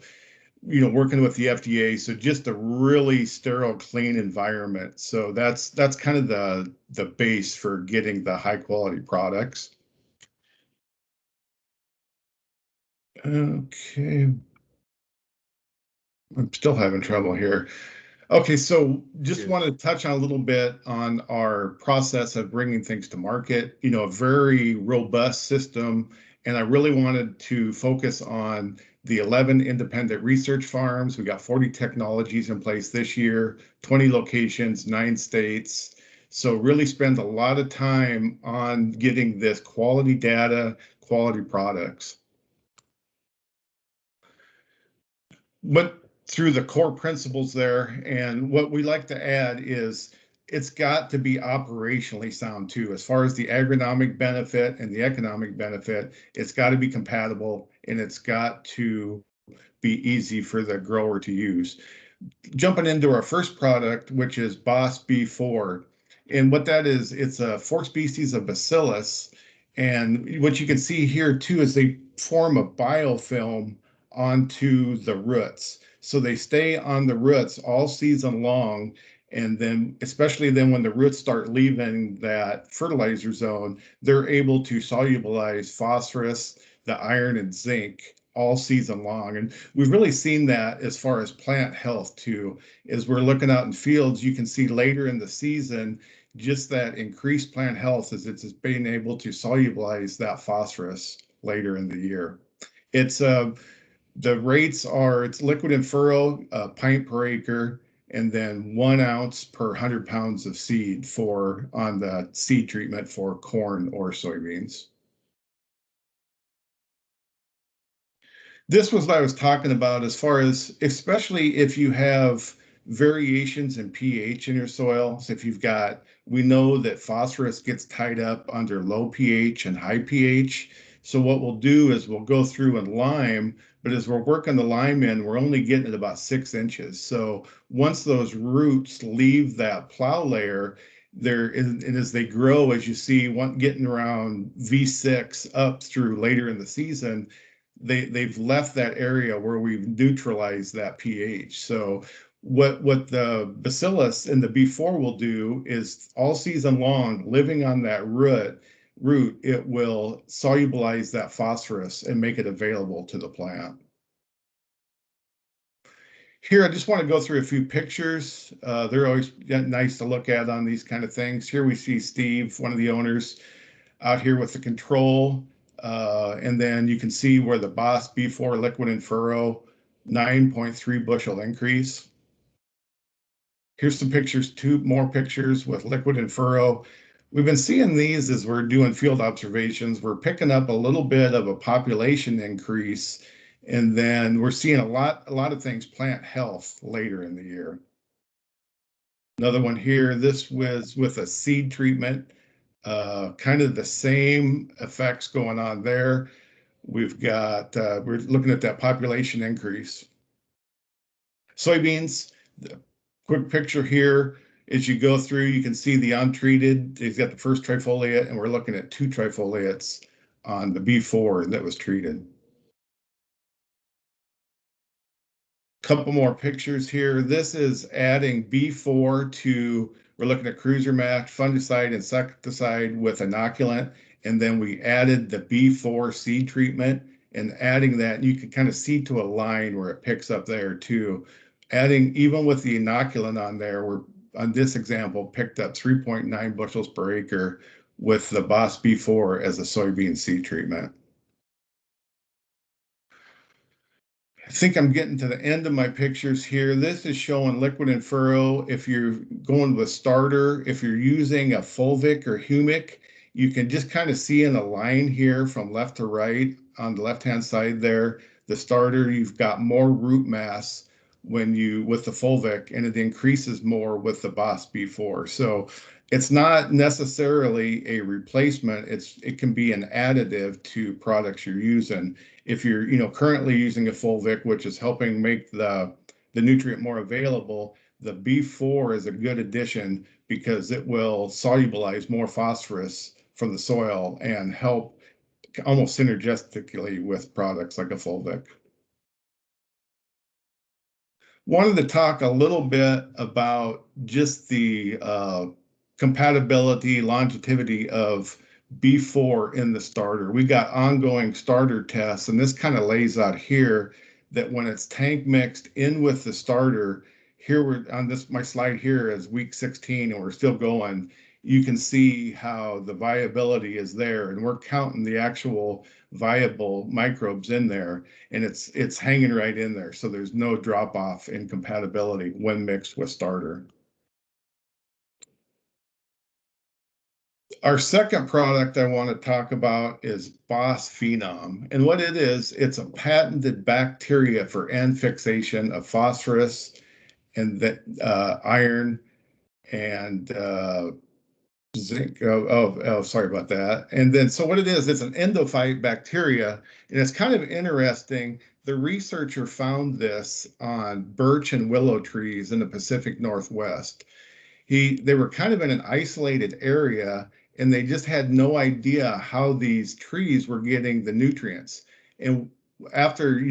working with the FDA, so just a really sterile, clean environment. So that's kind of the base for getting the high quality products. Okay. I'm still having trouble here. Okay, so just want to touch on a little bit on our process of bringing things to market, a very robust system. And I really wanted to focus on the 11 independent research farms. We got 40 technologies in place this year, 20 locations, 9 states. So really spend a lot of time on getting this quality data, quality products. But through the core principles there, and what we like to add is it's got to be operationally sound too. As far as the agronomic benefit and the economic benefit, it's got to be compatible, and it's got to be easy for the grower to use. Jumping into our first product, which is Boss B4. And what that is, it's a 4 species of bacillus. And what you can see here too is they form a biofilm onto the roots. So they stay on the roots all season long. And then, especially then when the roots start leaving that fertilizer zone, they're able to solubilize phosphorus, the iron and zinc all season long. And we've really seen that as far as plant health too. As we're looking out in fields, you can see later in the season, just that increased plant health as it's being able to solubilize that phosphorus later in the year. It's the rates are, it's liquid and furrow, a pint per acre, and then 1 ounce per 100 pounds of seed on the seed treatment for corn or soybeans. This was what I was talking about as far as, especially if you have variations in pH in your soil. So if you've got, we know that phosphorus gets tied up under low pH and high pH. So what we'll do is we'll go through and lime, but as we're working the lime in, we're only getting it about 6 inches. So once those roots leave that plow layer, and as they grow, as you see, one getting around V6 up through later in the season, they've left that area where we've neutralized that pH. So what the bacillus in the B4 will do is all season long, living on that root, it will solubilize that phosphorus and make it available to the plant. Here, I just want to go through a few pictures. They're always nice to look at on these kind of things. Here we see Steve, one of the owners, out here with the control. And then you can see where the Boss B4 liquid and furrow, 9.3 bushel increase. Here's some pictures, 2 more pictures with liquid and furrow. We've been seeing these as we're doing field observations. We're picking up a little bit of a population increase, and then we're seeing a lot of things, plant health later in the year. Another one here, this was with a seed treatment, kind of the same effects going on there. We've got, we're looking at that population increase. Soybeans, the quick picture here, as you go through, you can see the untreated. He's got the first trifoliate, and we're looking at 2 trifoliates on the B4 that was treated. Couple more pictures here. This is adding B4 to, we're looking at Cruiser Max, fungicide, insecticide with inoculant, and then we added the B4 seed treatment and adding that, and you can kind of see to a line where it picks up there too. Adding, even with the inoculant on there, we're, on this example, picked up 3.9 bushels per acre with the Boss B4 as a soybean seed treatment. I think I'm getting to the end of my pictures here. This is showing liquid and furrow. If you're going with starter, if you're using a fulvic or humic, you can just kind of see in a line here from left to right on the left-hand side there. The starter, you've got more root mass when you with the fulvic, and it increases more with the Boss B4. So it's not necessarily a replacement. It can be an additive to products you're using. If you're, currently using a fulvic, which is helping make the nutrient more available, the B4 is a good addition because it will solubilize more phosphorus from the soil and help almost synergistically with products like a fulvic. Wanted to talk a little bit about just the compatibility, longevity of B4 in the starter. We got ongoing starter tests, and this kind of lays out here that when it's tank mixed in with the starter, here we're on this, my slide here is week 16, and we're still going. You can see how the viability is there, and we're counting the actual viable microbes in there, and it's hanging right in there. So there's no drop off in compatibility when mixed with starter. Our second product I want to talk about is Boss Phenom. And what it is, it's a patented bacteria for end fixation of phosphorus and that iron and zinc. Sorry about that. And then, so what it is, it's an endophyte bacteria, and it's kind of interesting. The researcher found this on birch and willow trees in the Pacific Northwest. They were kind of in an isolated area, and they just had no idea how these trees were getting the nutrients. And after,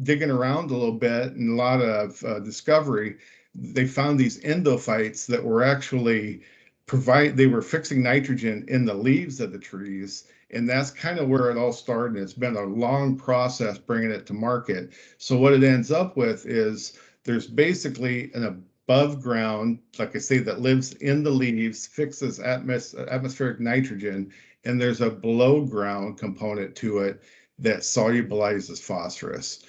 digging around a little bit and a lot of discovery, they found these endophytes that were actually they were fixing nitrogen in the leaves of the trees. And that's kind of where it all started. It's been a long process bringing it to market. So what it ends up with is there's basically an above ground, like I say, that lives in the leaves, fixes atmospheric nitrogen, and there's a below ground component to it that solubilizes phosphorus.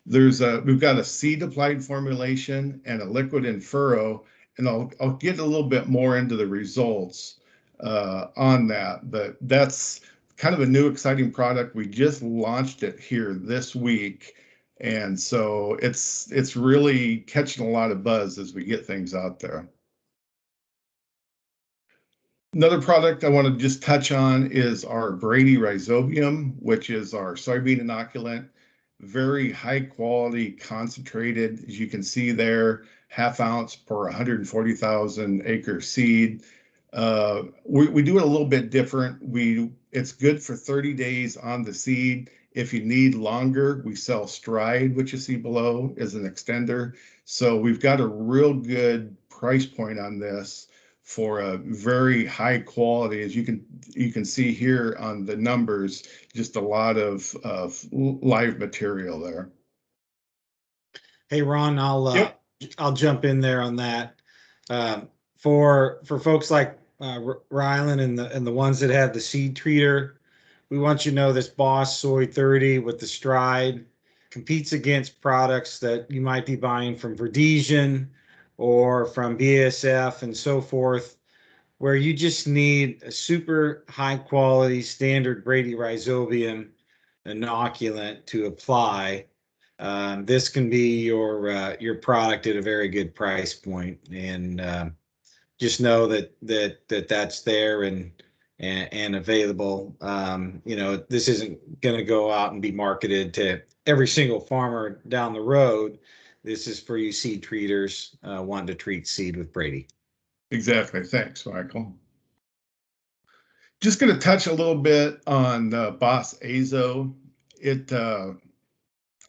We've got a seed applied formulation and a liquid in furrow, and I'll get a little bit more into the results on that, but that's kind of a new exciting product. We just launched it here this week, And so it's really catching a lot of buzz as we get things out there. Another product I want to just touch on is our Brady Rhizobium, which is our soybean inoculant. Very high quality, concentrated, as you can see there, 1/2 ounce per 140,000 acre seed. We do it a little bit different. It's good for 30 days on the seed. If you need longer, we sell Stride, which you see below, as an extender. So we've got a real good price point on this for a very high quality. As you can see here on the numbers, just a lot of live material there. Hey, Ron, Yep. I'll jump in there on that. For folks like Rylan and the ones that have the seed treater, we want you to know this Boss Soy 30 with the Stride competes against products that you might be buying from Verdesian or from BASF and so forth, where you just need a super high quality standard Brady Rhizobium inoculant to apply. This can be your product at a very good price point, and just know that's there and available. This isn't going to go out and be marketed to every single farmer down the road. This is for you seed treaters wanting to treat seed with Brady. Exactly. Thanks, Michael. Just going to touch a little bit on Boss Azo.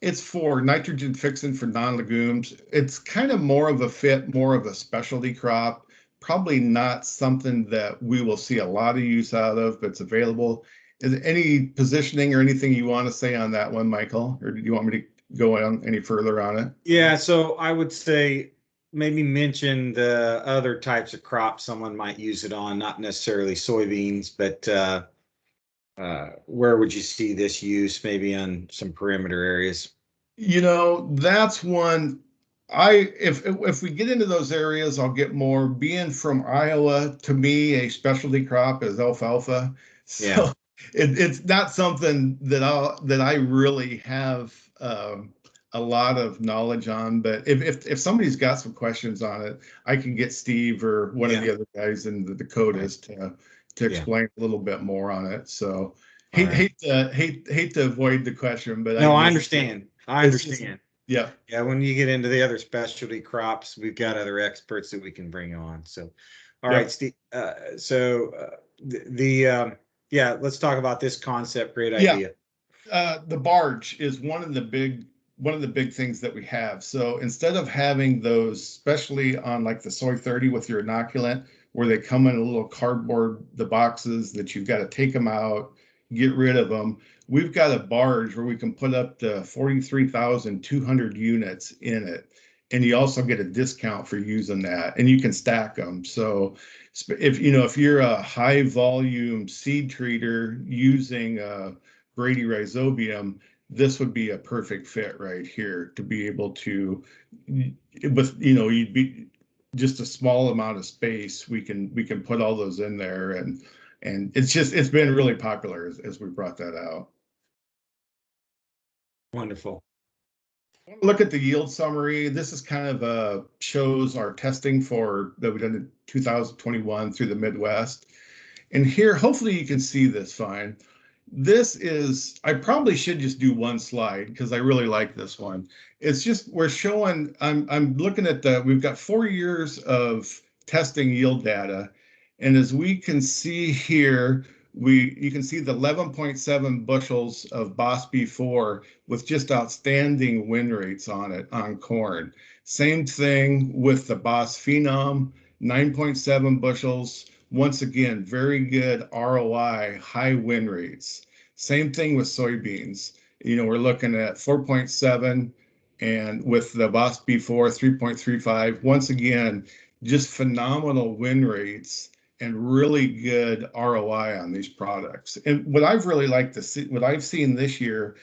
It's for nitrogen fixing for non-legumes. It's kind of more of a fit, more of a specialty crop. Probably not something that we will see a lot of use out of, but it's available. Is there any positioning or anything you want to say on that one, Michael? Or do you want me to go on any further on it? Yeah, so I would say maybe mention the other types of crops someone might use it on, not necessarily soybeans, but where would you see this use? Maybe on some perimeter areas. That's one. If we get into those areas, I'll get more. Being from Iowa, to me, a specialty crop is alfalfa. So Yeah. it's not something that I really have a lot of knowledge on. But if somebody's got some questions on it, I can get Steve or one of the other guys in the Dakotas to explain a little bit more on it. So hate to avoid the question, but no, I understand. I understand. Yeah. Yeah. When you get into the other specialty crops, we've got other experts that we can bring on. So, all right, Steve. Let's talk about this concept. Great idea. The barge is one of the big things that we have. So instead of having those, especially on like the Soy 30 with your inoculant, where they come in a little cardboard, the boxes that you've got to take them out, get rid of them. We've got a barge where we can put up to 43,200 units in it. And you also get a discount for using that, and you can stack them. So if you're a high volume seed treater using Brady Rhizobium, this would be a perfect fit right here to be able to, you'd be just a small amount of space. We can put all those in there, and it's been really popular as we brought that out. Wonderful. Look at the yield summary. This is kind of shows our testing that we done in 2021 through the Midwest. And here, hopefully you can see this fine. I probably should just do one slide because I really like this one. It's just, we're showing, I'm looking at we've got 4 years of testing yield data. And as we can see here, you can see the 11.7 bushels of Boss B4 with just outstanding win rates on it on corn. Same thing with the Boss Phenom, 9.7 bushels. Once again, very good ROI, high win rates. Same thing with soybeans. We're looking at 4.7, and with the Boss B4, 3.35. Once again, just phenomenal win rates and really good ROI on these products. And what I've really liked to see, what I've seen this year,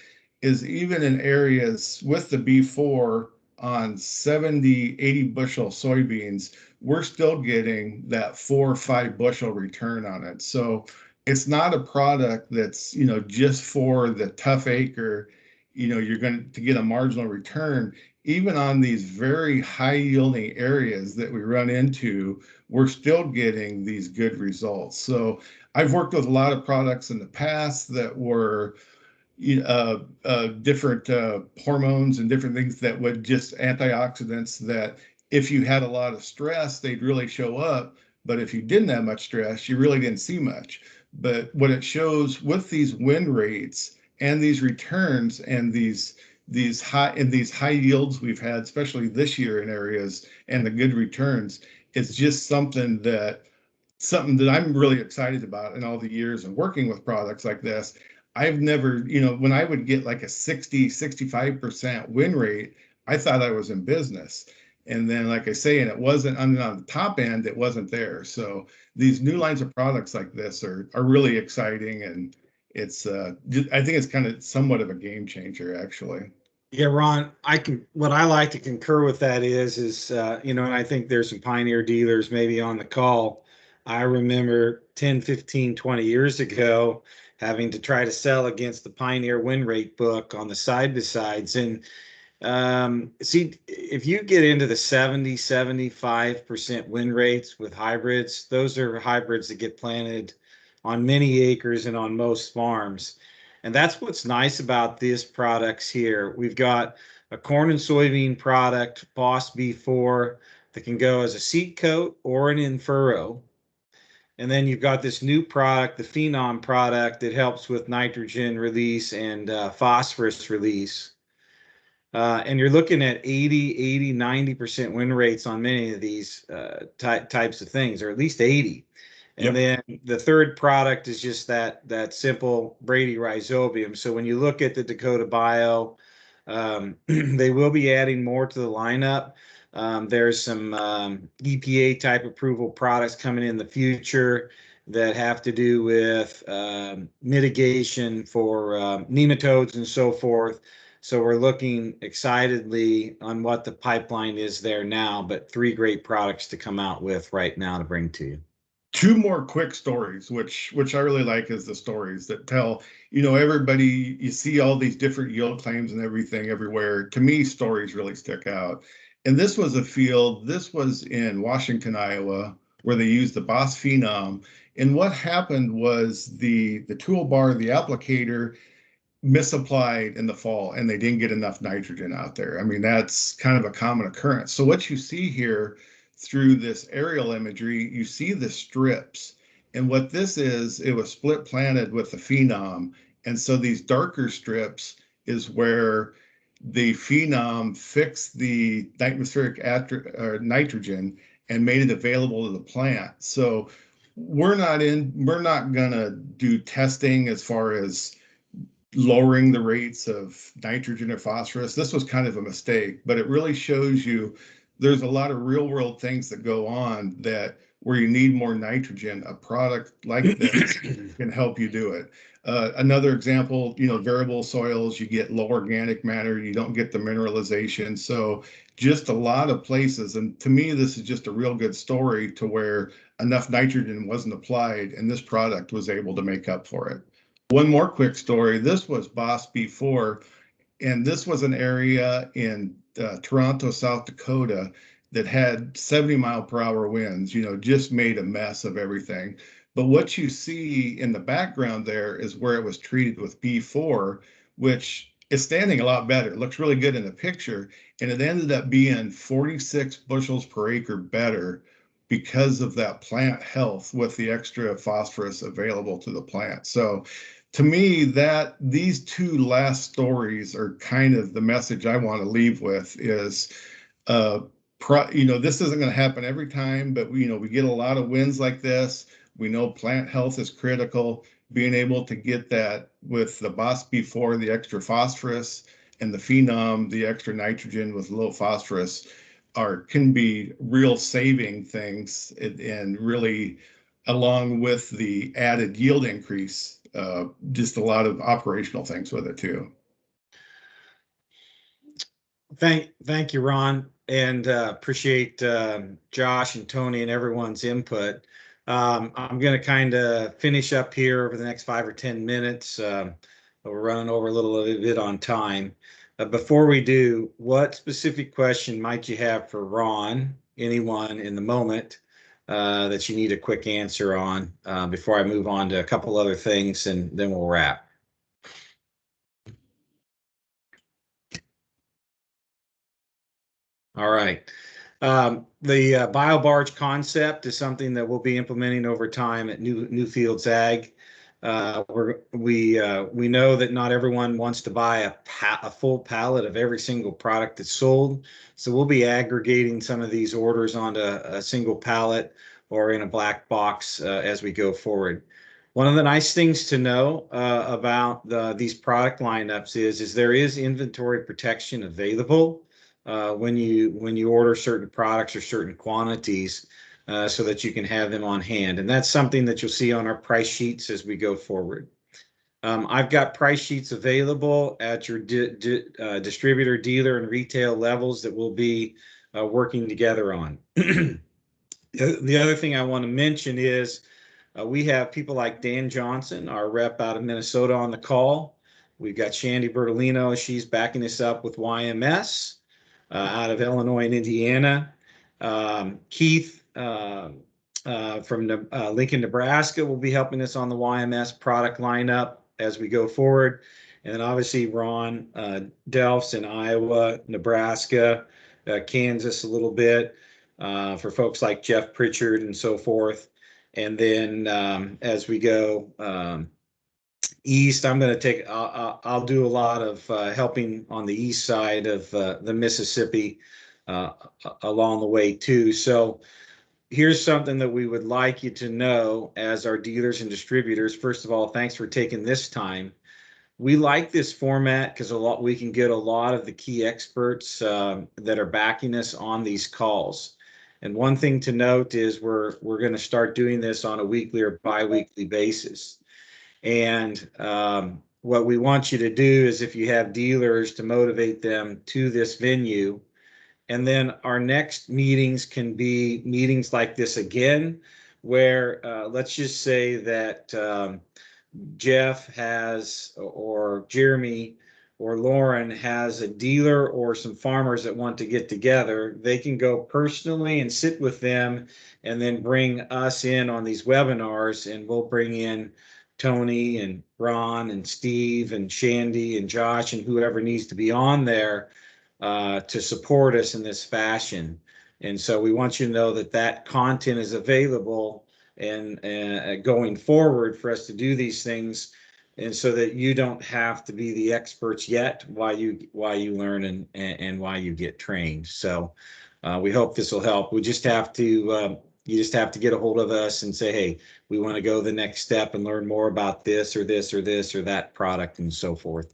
is even in areas with the B4 on 70, 80 bushel soybeans, we're still getting that 4 or 5 bushel return on it. So it's not a product that's, just for the tough acre. you're going to get a marginal return. Even on these very high yielding areas that we run into, we're still getting these good results. So I've worked with a lot of products in the past that were different hormones and different things that would just antioxidants that if you had a lot of stress, they'd really show up. But if you didn't have much stress, you really didn't see much. But what it shows with these win rates and these returns and these high yields we've had, especially this year in areas, and the good returns, it's just something that I'm really excited about in all the years of working with products like this. I've never, when I would get like a 65% win rate, I thought I was in business. And then, like I say, and it wasn't on the top end, it wasn't there. So these new lines of products like this are really exciting. And it's, I think it's kind of somewhat of a game changer, actually. Yeah, Ron, what I like to concur with that is, and I think there's some Pioneer dealers maybe on the call. I remember 10, 15, 20 years ago having to try to sell against the Pioneer win rate book on the side by sides. And see, if you get into the 70, 75% win rates with hybrids, those are hybrids that get planted on many acres and on most farms. And that's what's nice about these products here. We've got a corn and soybean product, Boss B4, that can go as a seed coat or an in furrow. And then you've got this new product, the Phenom product, that helps with nitrogen release and phosphorus release. And you're looking at 80, 90% win rates on many of these types of things, or at least 80. And then the third product is just that simple Brady Rhizobium. So when you look at the Dakota Bio, they will be adding more to the lineup. There's some EPA type approval products coming in the future that have to do with mitigation for nematodes and so forth. So we're looking excitedly on what the pipeline is there now, but 3 great products to come out with right now to bring to you. 2 more quick stories, which I really like, is the stories that tell, everybody, you see all these different yield claims and everything everywhere. To me, stories really stick out. And this was this was in Washington, Iowa, where they used the Boss Phenom. And what happened was the toolbar, the applicator, misapplied in the fall, and they didn't get enough nitrogen out there. I mean, that's kind of a common occurrence. So what you see here through this aerial imagery, you see the strips. And what this is, it was split planted with the Phenom. And so these darker strips is where the Phenom fixed the atmospheric nitrogen and made it available to the plant. So we're not gonna do testing as far as lowering the rates of nitrogen or phosphorus. This was kind of a mistake, but it really shows you there's a lot of real world things that go on that where you need more nitrogen. A product like this can help you do it. Another example, variable soils, you get low organic matter, you don't get the mineralization. So just a lot of places. And to me, this is just a real good story to where enough nitrogen wasn't applied and this product was able to make up for it. One more quick story. This was Boss B4, and this was an area in Toronto, South Dakota that had 70-mile-per-hour winds, just made a mess of everything. But what you see in the background there is where it was treated with B4, which is standing a lot better. It looks really good in the picture, and it ended up being 46 bushels per acre better because of that plant health with the extra phosphorus available to the plant. So to me, that these 2 last stories are kind of the message I want to leave with is, this isn't going to happen every time, but we get a lot of wins like this. We know plant health is critical. Being able to get that with the Boss B4, the extra phosphorus, and the Phenom, the extra nitrogen with low phosphorus, can be real saving things, and really, along with the added yield increase, just a lot of operational things with it too. Thank you, Ron, and appreciate Josh and Tony and everyone's input. I'm going to kind of finish up here over the next 5 or 10 minutes. We're running over a little bit on time. Before we do, what specific question might you have for Ron, anyone in the moment, that you need a quick answer on, before I move on to a couple other things, and then we'll wrap? All right. The BioBarge concept is something that we'll be implementing over time at Newfields Ag. We know that not everyone wants to buy a full pallet of every single product that's sold, so we'll be aggregating some of these orders onto a single pallet or in a black box as we go forward. One of the nice things to know about these product lineups is there is inventory protection available when you order certain products or certain quantities, so that you can have them on hand. And that's something that you'll see on our price sheets as we go forward. I've got price sheets available at your distributor, dealer, and retail levels that we'll be working together on. The other thing I want to mention is we have people like Dan Johnson, our rep out of Minnesota, on the call. We've got Shandy Bertolino. She's backing us up with YMS out of Illinois and Indiana. Keith from Lincoln, Nebraska will be helping us on the YMS product lineup as we go forward. And then obviously Ron Delphs in Iowa, Nebraska, Kansas a little bit, for folks like Jeff Pritchard and so forth. And then as we go east, I'm going to take, I'll do a lot of helping on the east side of the Mississippi along the way too. So here's something that we would like you to know as our dealers and distributors. First of all, thanks for taking this time. We like this format because we can get a lot of the key experts that are backing us on these calls. And one thing to note is we're going to start doing this on a weekly or bi-weekly basis. And what we want you to do is, if you have dealers, to motivate them to this venue. And then our next meetings can be meetings like this again, where let's just say that Jeff has, or Jeremy or Lauren has a dealer or some farmers that want to get together. They can go personally and sit with them and then bring us in on these webinars, and we'll bring in Tony and Ron and Steve and Shandy and Josh and whoever needs to be on there to support us in this fashion. And so we want you to know that that content is available and going forward for us to do these things, and so that you don't have to be the experts yet while you learn and while you get trained. So we hope this will help. We just have to you just have to get a hold of us and say, hey, we want to go the next step and learn more about this or this or this or that product and so forth.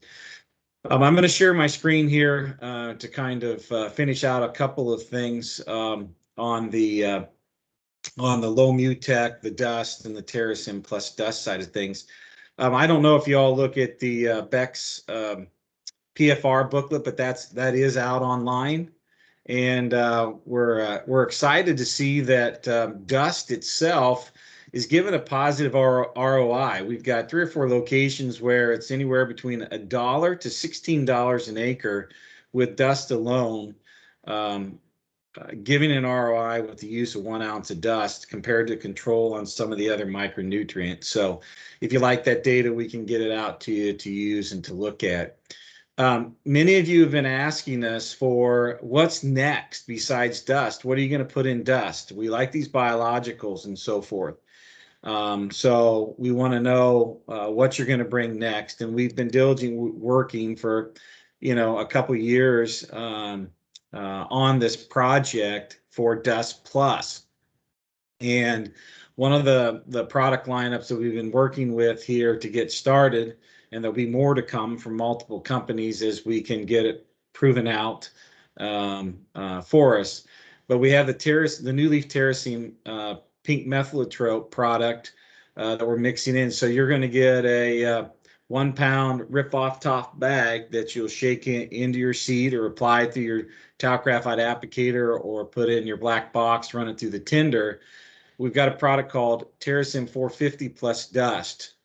I'm going to share my screen here to kind of finish out a couple of things on the low Mutec, the dust, and the Terrasym plus dust side of things. I don't know if you all look at the Beck's PFR booklet, but that is out online, and we're excited to see that dust itself is given a positive ROI. We've got 3 or 4 locations where it's anywhere between $1 to $16 an acre with dust alone, giving an ROI with the use of 1 ounce of dust compared to control on some of the other micronutrients. So if you like that data, we can get it out to you to use and to look at. Many of you have been asking us for what's next besides dust. What are you going to put in dust? We like these biologicals and so forth. So we want to know what you're going to bring next. And we've been diligently working for, a couple of years on this project for Dust Plus. And one of the product lineups that we've been working with here to get started, and there'll be more to come from multiple companies as we can get it proven out for us. But we have the New Leaf Terrasym pink methylatrope product that we're mixing in. So you're going to get a 1 pound rip off top bag that you'll shake into your seed or apply through your talc graphite applicator or put in your black box, run it through the tinder. We've got a product called Terrasym 450 plus dust.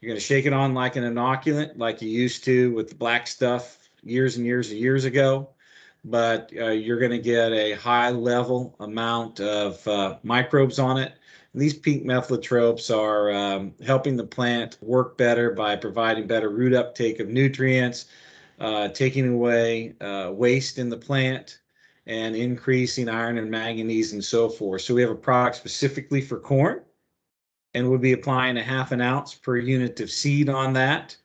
You're going to shake it on like an inoculant, like you used to with the black stuff years and years and years ago. But you're going to get a high level amount of microbes on it. And these pink methylotrops are helping the plant work better by providing better root uptake of nutrients, taking away waste in the plant, and increasing iron and manganese and so forth. So we have a product specifically for corn, and we'll be applying a 1/2 ounce per unit of seed on that.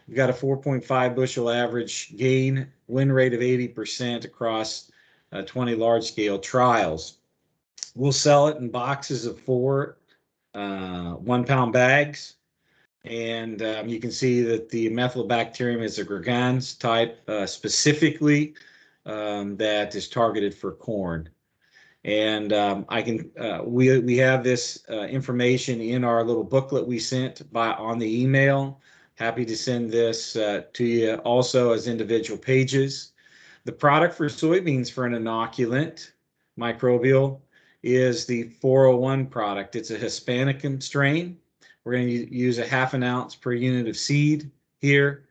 We've got a 4.5 bushel average gain, win rate of 80% across 20 large scale trials. We'll sell it in boxes of 4 1-pound bags. And you can see that the Methylobacterium is a gregans type specifically that is targeted for corn. And we have this information in our little booklet we sent on the email. Happy to send this to you also as individual pages. The product for soybeans for an inoculant microbial is the 401 product. It's a Hispanicum strain. We're going to use a 1/2 ounce per unit of seed here,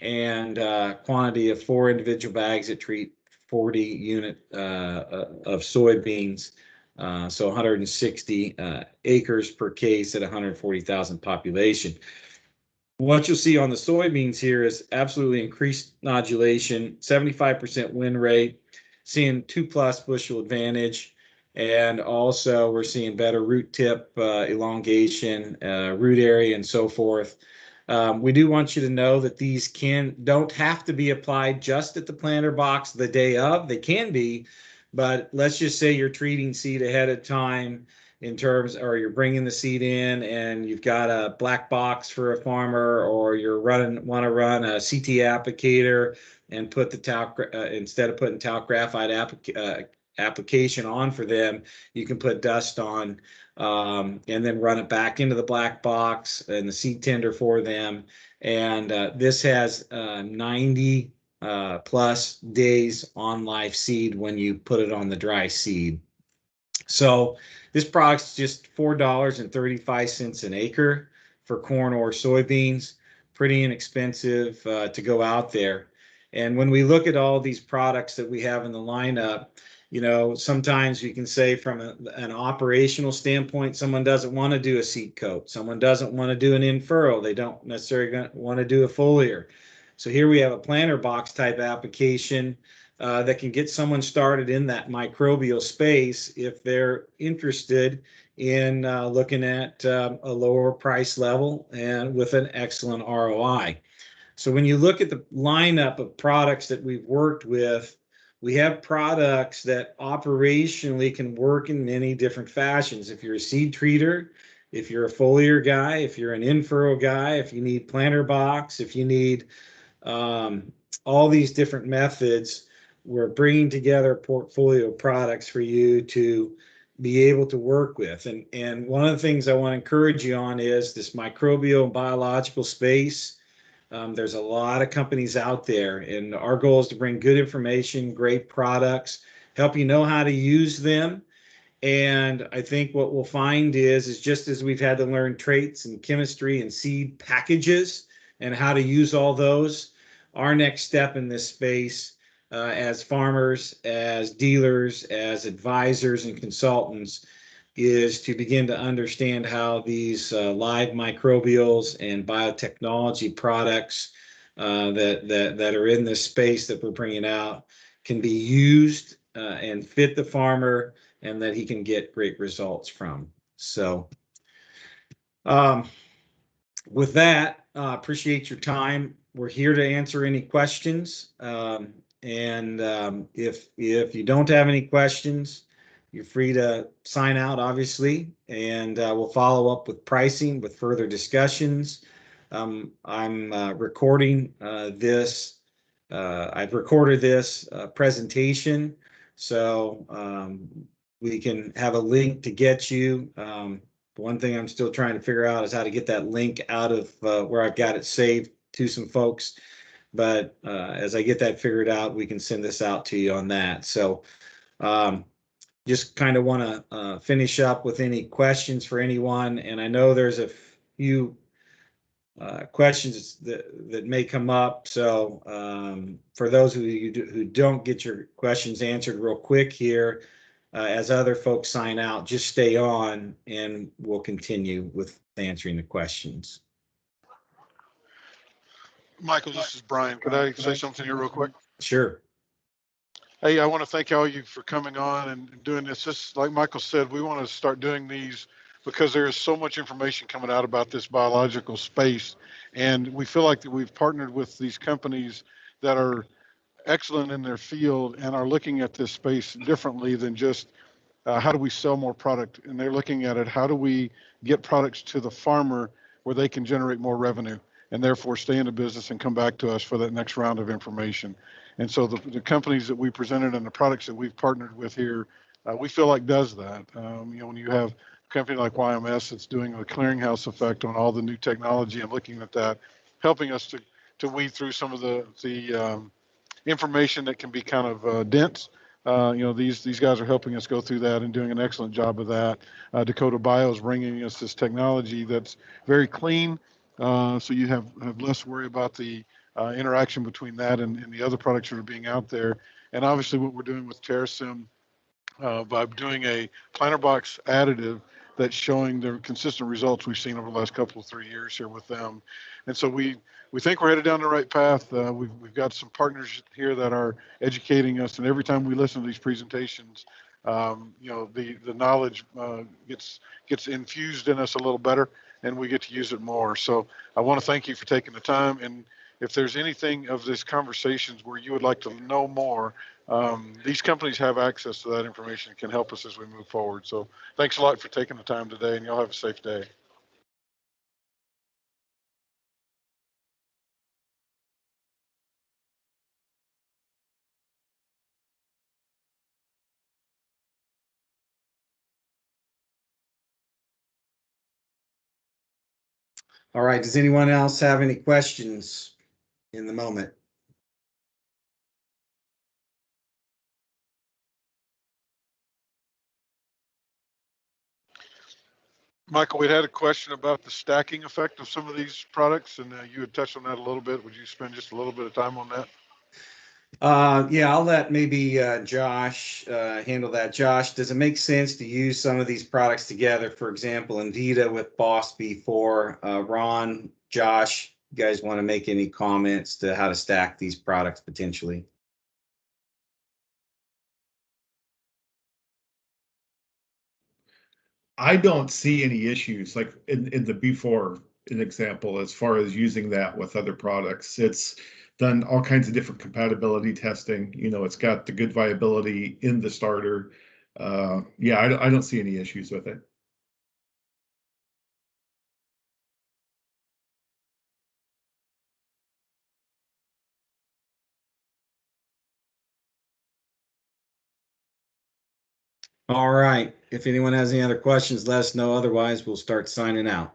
and quantity of 4 individual bags that treat 40 unit of soybeans. So 160 acres per case at 140,000 population. What you'll see on the soybeans here is absolutely increased nodulation, 75% win rate, seeing 2+ bushel advantage. And also we're seeing better root tip elongation, root area, and so forth. We do want you to know that these don't have to be applied just at the planter box the day of. They can be, but let's just say you're treating seed ahead of time or you're bringing the seed in and you've got a black box for a farmer, or you're want to run a CT applicator and put the talc instead of putting talc graphite application on for them, you can put dust on and then run it back into the black box and the seed tender for them. And this has 90 plus days on live seed when you put it on the dry seed. So this product's just $4.35 an acre for corn or soybeans. Pretty inexpensive to go out there. And when we look at all these products that we have in the lineup, you know, sometimes you can say from an operational standpoint, someone doesn't want to do a seed coat. Someone doesn't want to do an in-furrow. They don't necessarily want to do a foliar. So here we have a planter box type application that can get someone started in that microbial space if they're interested in looking at a lower price level and with an excellent ROI. So when you look at the lineup of products that we've worked with, we have products that operationally can work in many different fashions. If you're a seed treater, if you're a foliar guy, if you're an in-furrow guy, if you need planter box, if you need all these different methods, we're bringing together a portfolio of products for you to be able to work with. And one of the things I want to encourage you on is this microbial and biological space. There's a lot of companies out there, and our goal is to bring good information, great products, help you know how to use them. And I think what we'll find is just as we've had to learn traits and chemistry and seed packages and how to use all those, our next step in this space as farmers, as dealers, as advisors and consultants is to begin to understand how these live microbials and biotechnology products that are in this space that we're bringing out can be used and fit the farmer, and that he can get great results from. So with that, appreciate your time. We're here to answer any questions. If you don't have any questions, you're free to sign out, obviously, and we'll follow up with pricing with further discussions. I'm recording this. I've recorded this presentation, so we can have a link to get you. One thing I'm still trying to figure out is how to get that link out of where I've got it saved to some folks. But as I get that figured out, we can send this out to you on that. So just kind of want to finish up with any questions for anyone. And I know there's a few questions that may come up. So for those who don't get your questions answered real quick here, as other folks sign out, just stay on and we'll continue with answering the questions. Michael, this is Brian. Could I say something here real quick? Sure. Hey, I want to thank all you for coming on and doing this. This, like Michael said, we want to start doing these because there is so much information coming out about this biological space. And we feel like that we've partnered with these companies that are excellent in their field and are looking at this space differently than just how do we sell more product? And they're looking at it, how do we get products to the farmer where they can generate more revenue and therefore stay in the business and come back to us for that next round of information. And so the companies that we presented and the products that we've partnered with here, we feel like does that. When you have a company like YMS that's doing a clearinghouse effect on all the new technology and looking at that, helping us to weed through some of the information that can be kind of dense. These guys are helping us go through that and doing an excellent job of that. Dakota Bio is bringing us this technology that's very clean, so you have less worry about the interaction between that and the other products that are being out there. And obviously what we're doing with TerraSym by doing a planter box additive that's showing the consistent results we've seen over the last couple of 3 years here with them. And so we think we're headed down the right path. We've got some partners here that are educating us, and every time we listen to these presentations, the knowledge gets infused in us a little better, and we get to use it more. So I want to thank you for taking the time. And if there's anything of these conversations where you would like to know more, these companies have access to that information and can help us as we move forward. So thanks a lot for taking the time today, and y'all have a safe day. All right. Does anyone else have any questions in the moment? Michael, we had a question about the stacking effect of some of these products, and you had touched on that a little bit. Would you spend just a little bit of time on that? Yeah, I'll let maybe Josh handle that. Josh, does it make sense to use some of these products together? For example, Envita with Boss B4. Ron, Josh, you guys want to make any comments to how to stack these products potentially? I don't see any issues like in the B4, an example, as far as using that with other products. It's done all kinds of different compatibility testing. It's got the good viability in the starter. Yeah, I don't see any issues with it. All right. If anyone has any other questions, let us know. Otherwise, we'll start signing out.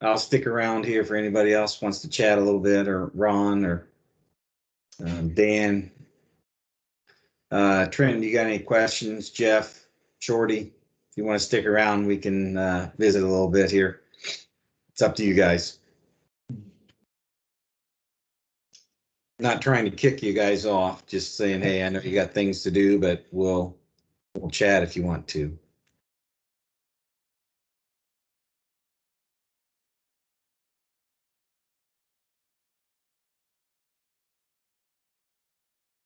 I'll stick around here for anybody else wants to chat a little bit, or Ron or Dan. Trent, you got any questions? Jeff, Shorty, if you want to stick around, we can visit a little bit here. It's up to you guys. Not trying to kick you guys off, just saying, hey, I know you got things to do, but we'll chat if you want to.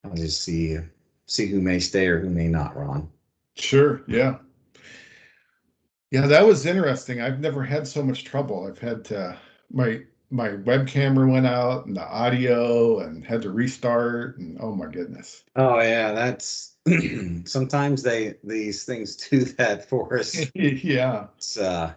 I'll just see who may stay or who may not, Ron. Sure. Yeah. Yeah, that was interesting. I've never had so much trouble. I've had my web camera went out and the audio and had to restart, and oh my goodness. Oh yeah, that's sometimes these things do that for us. Yeah. It's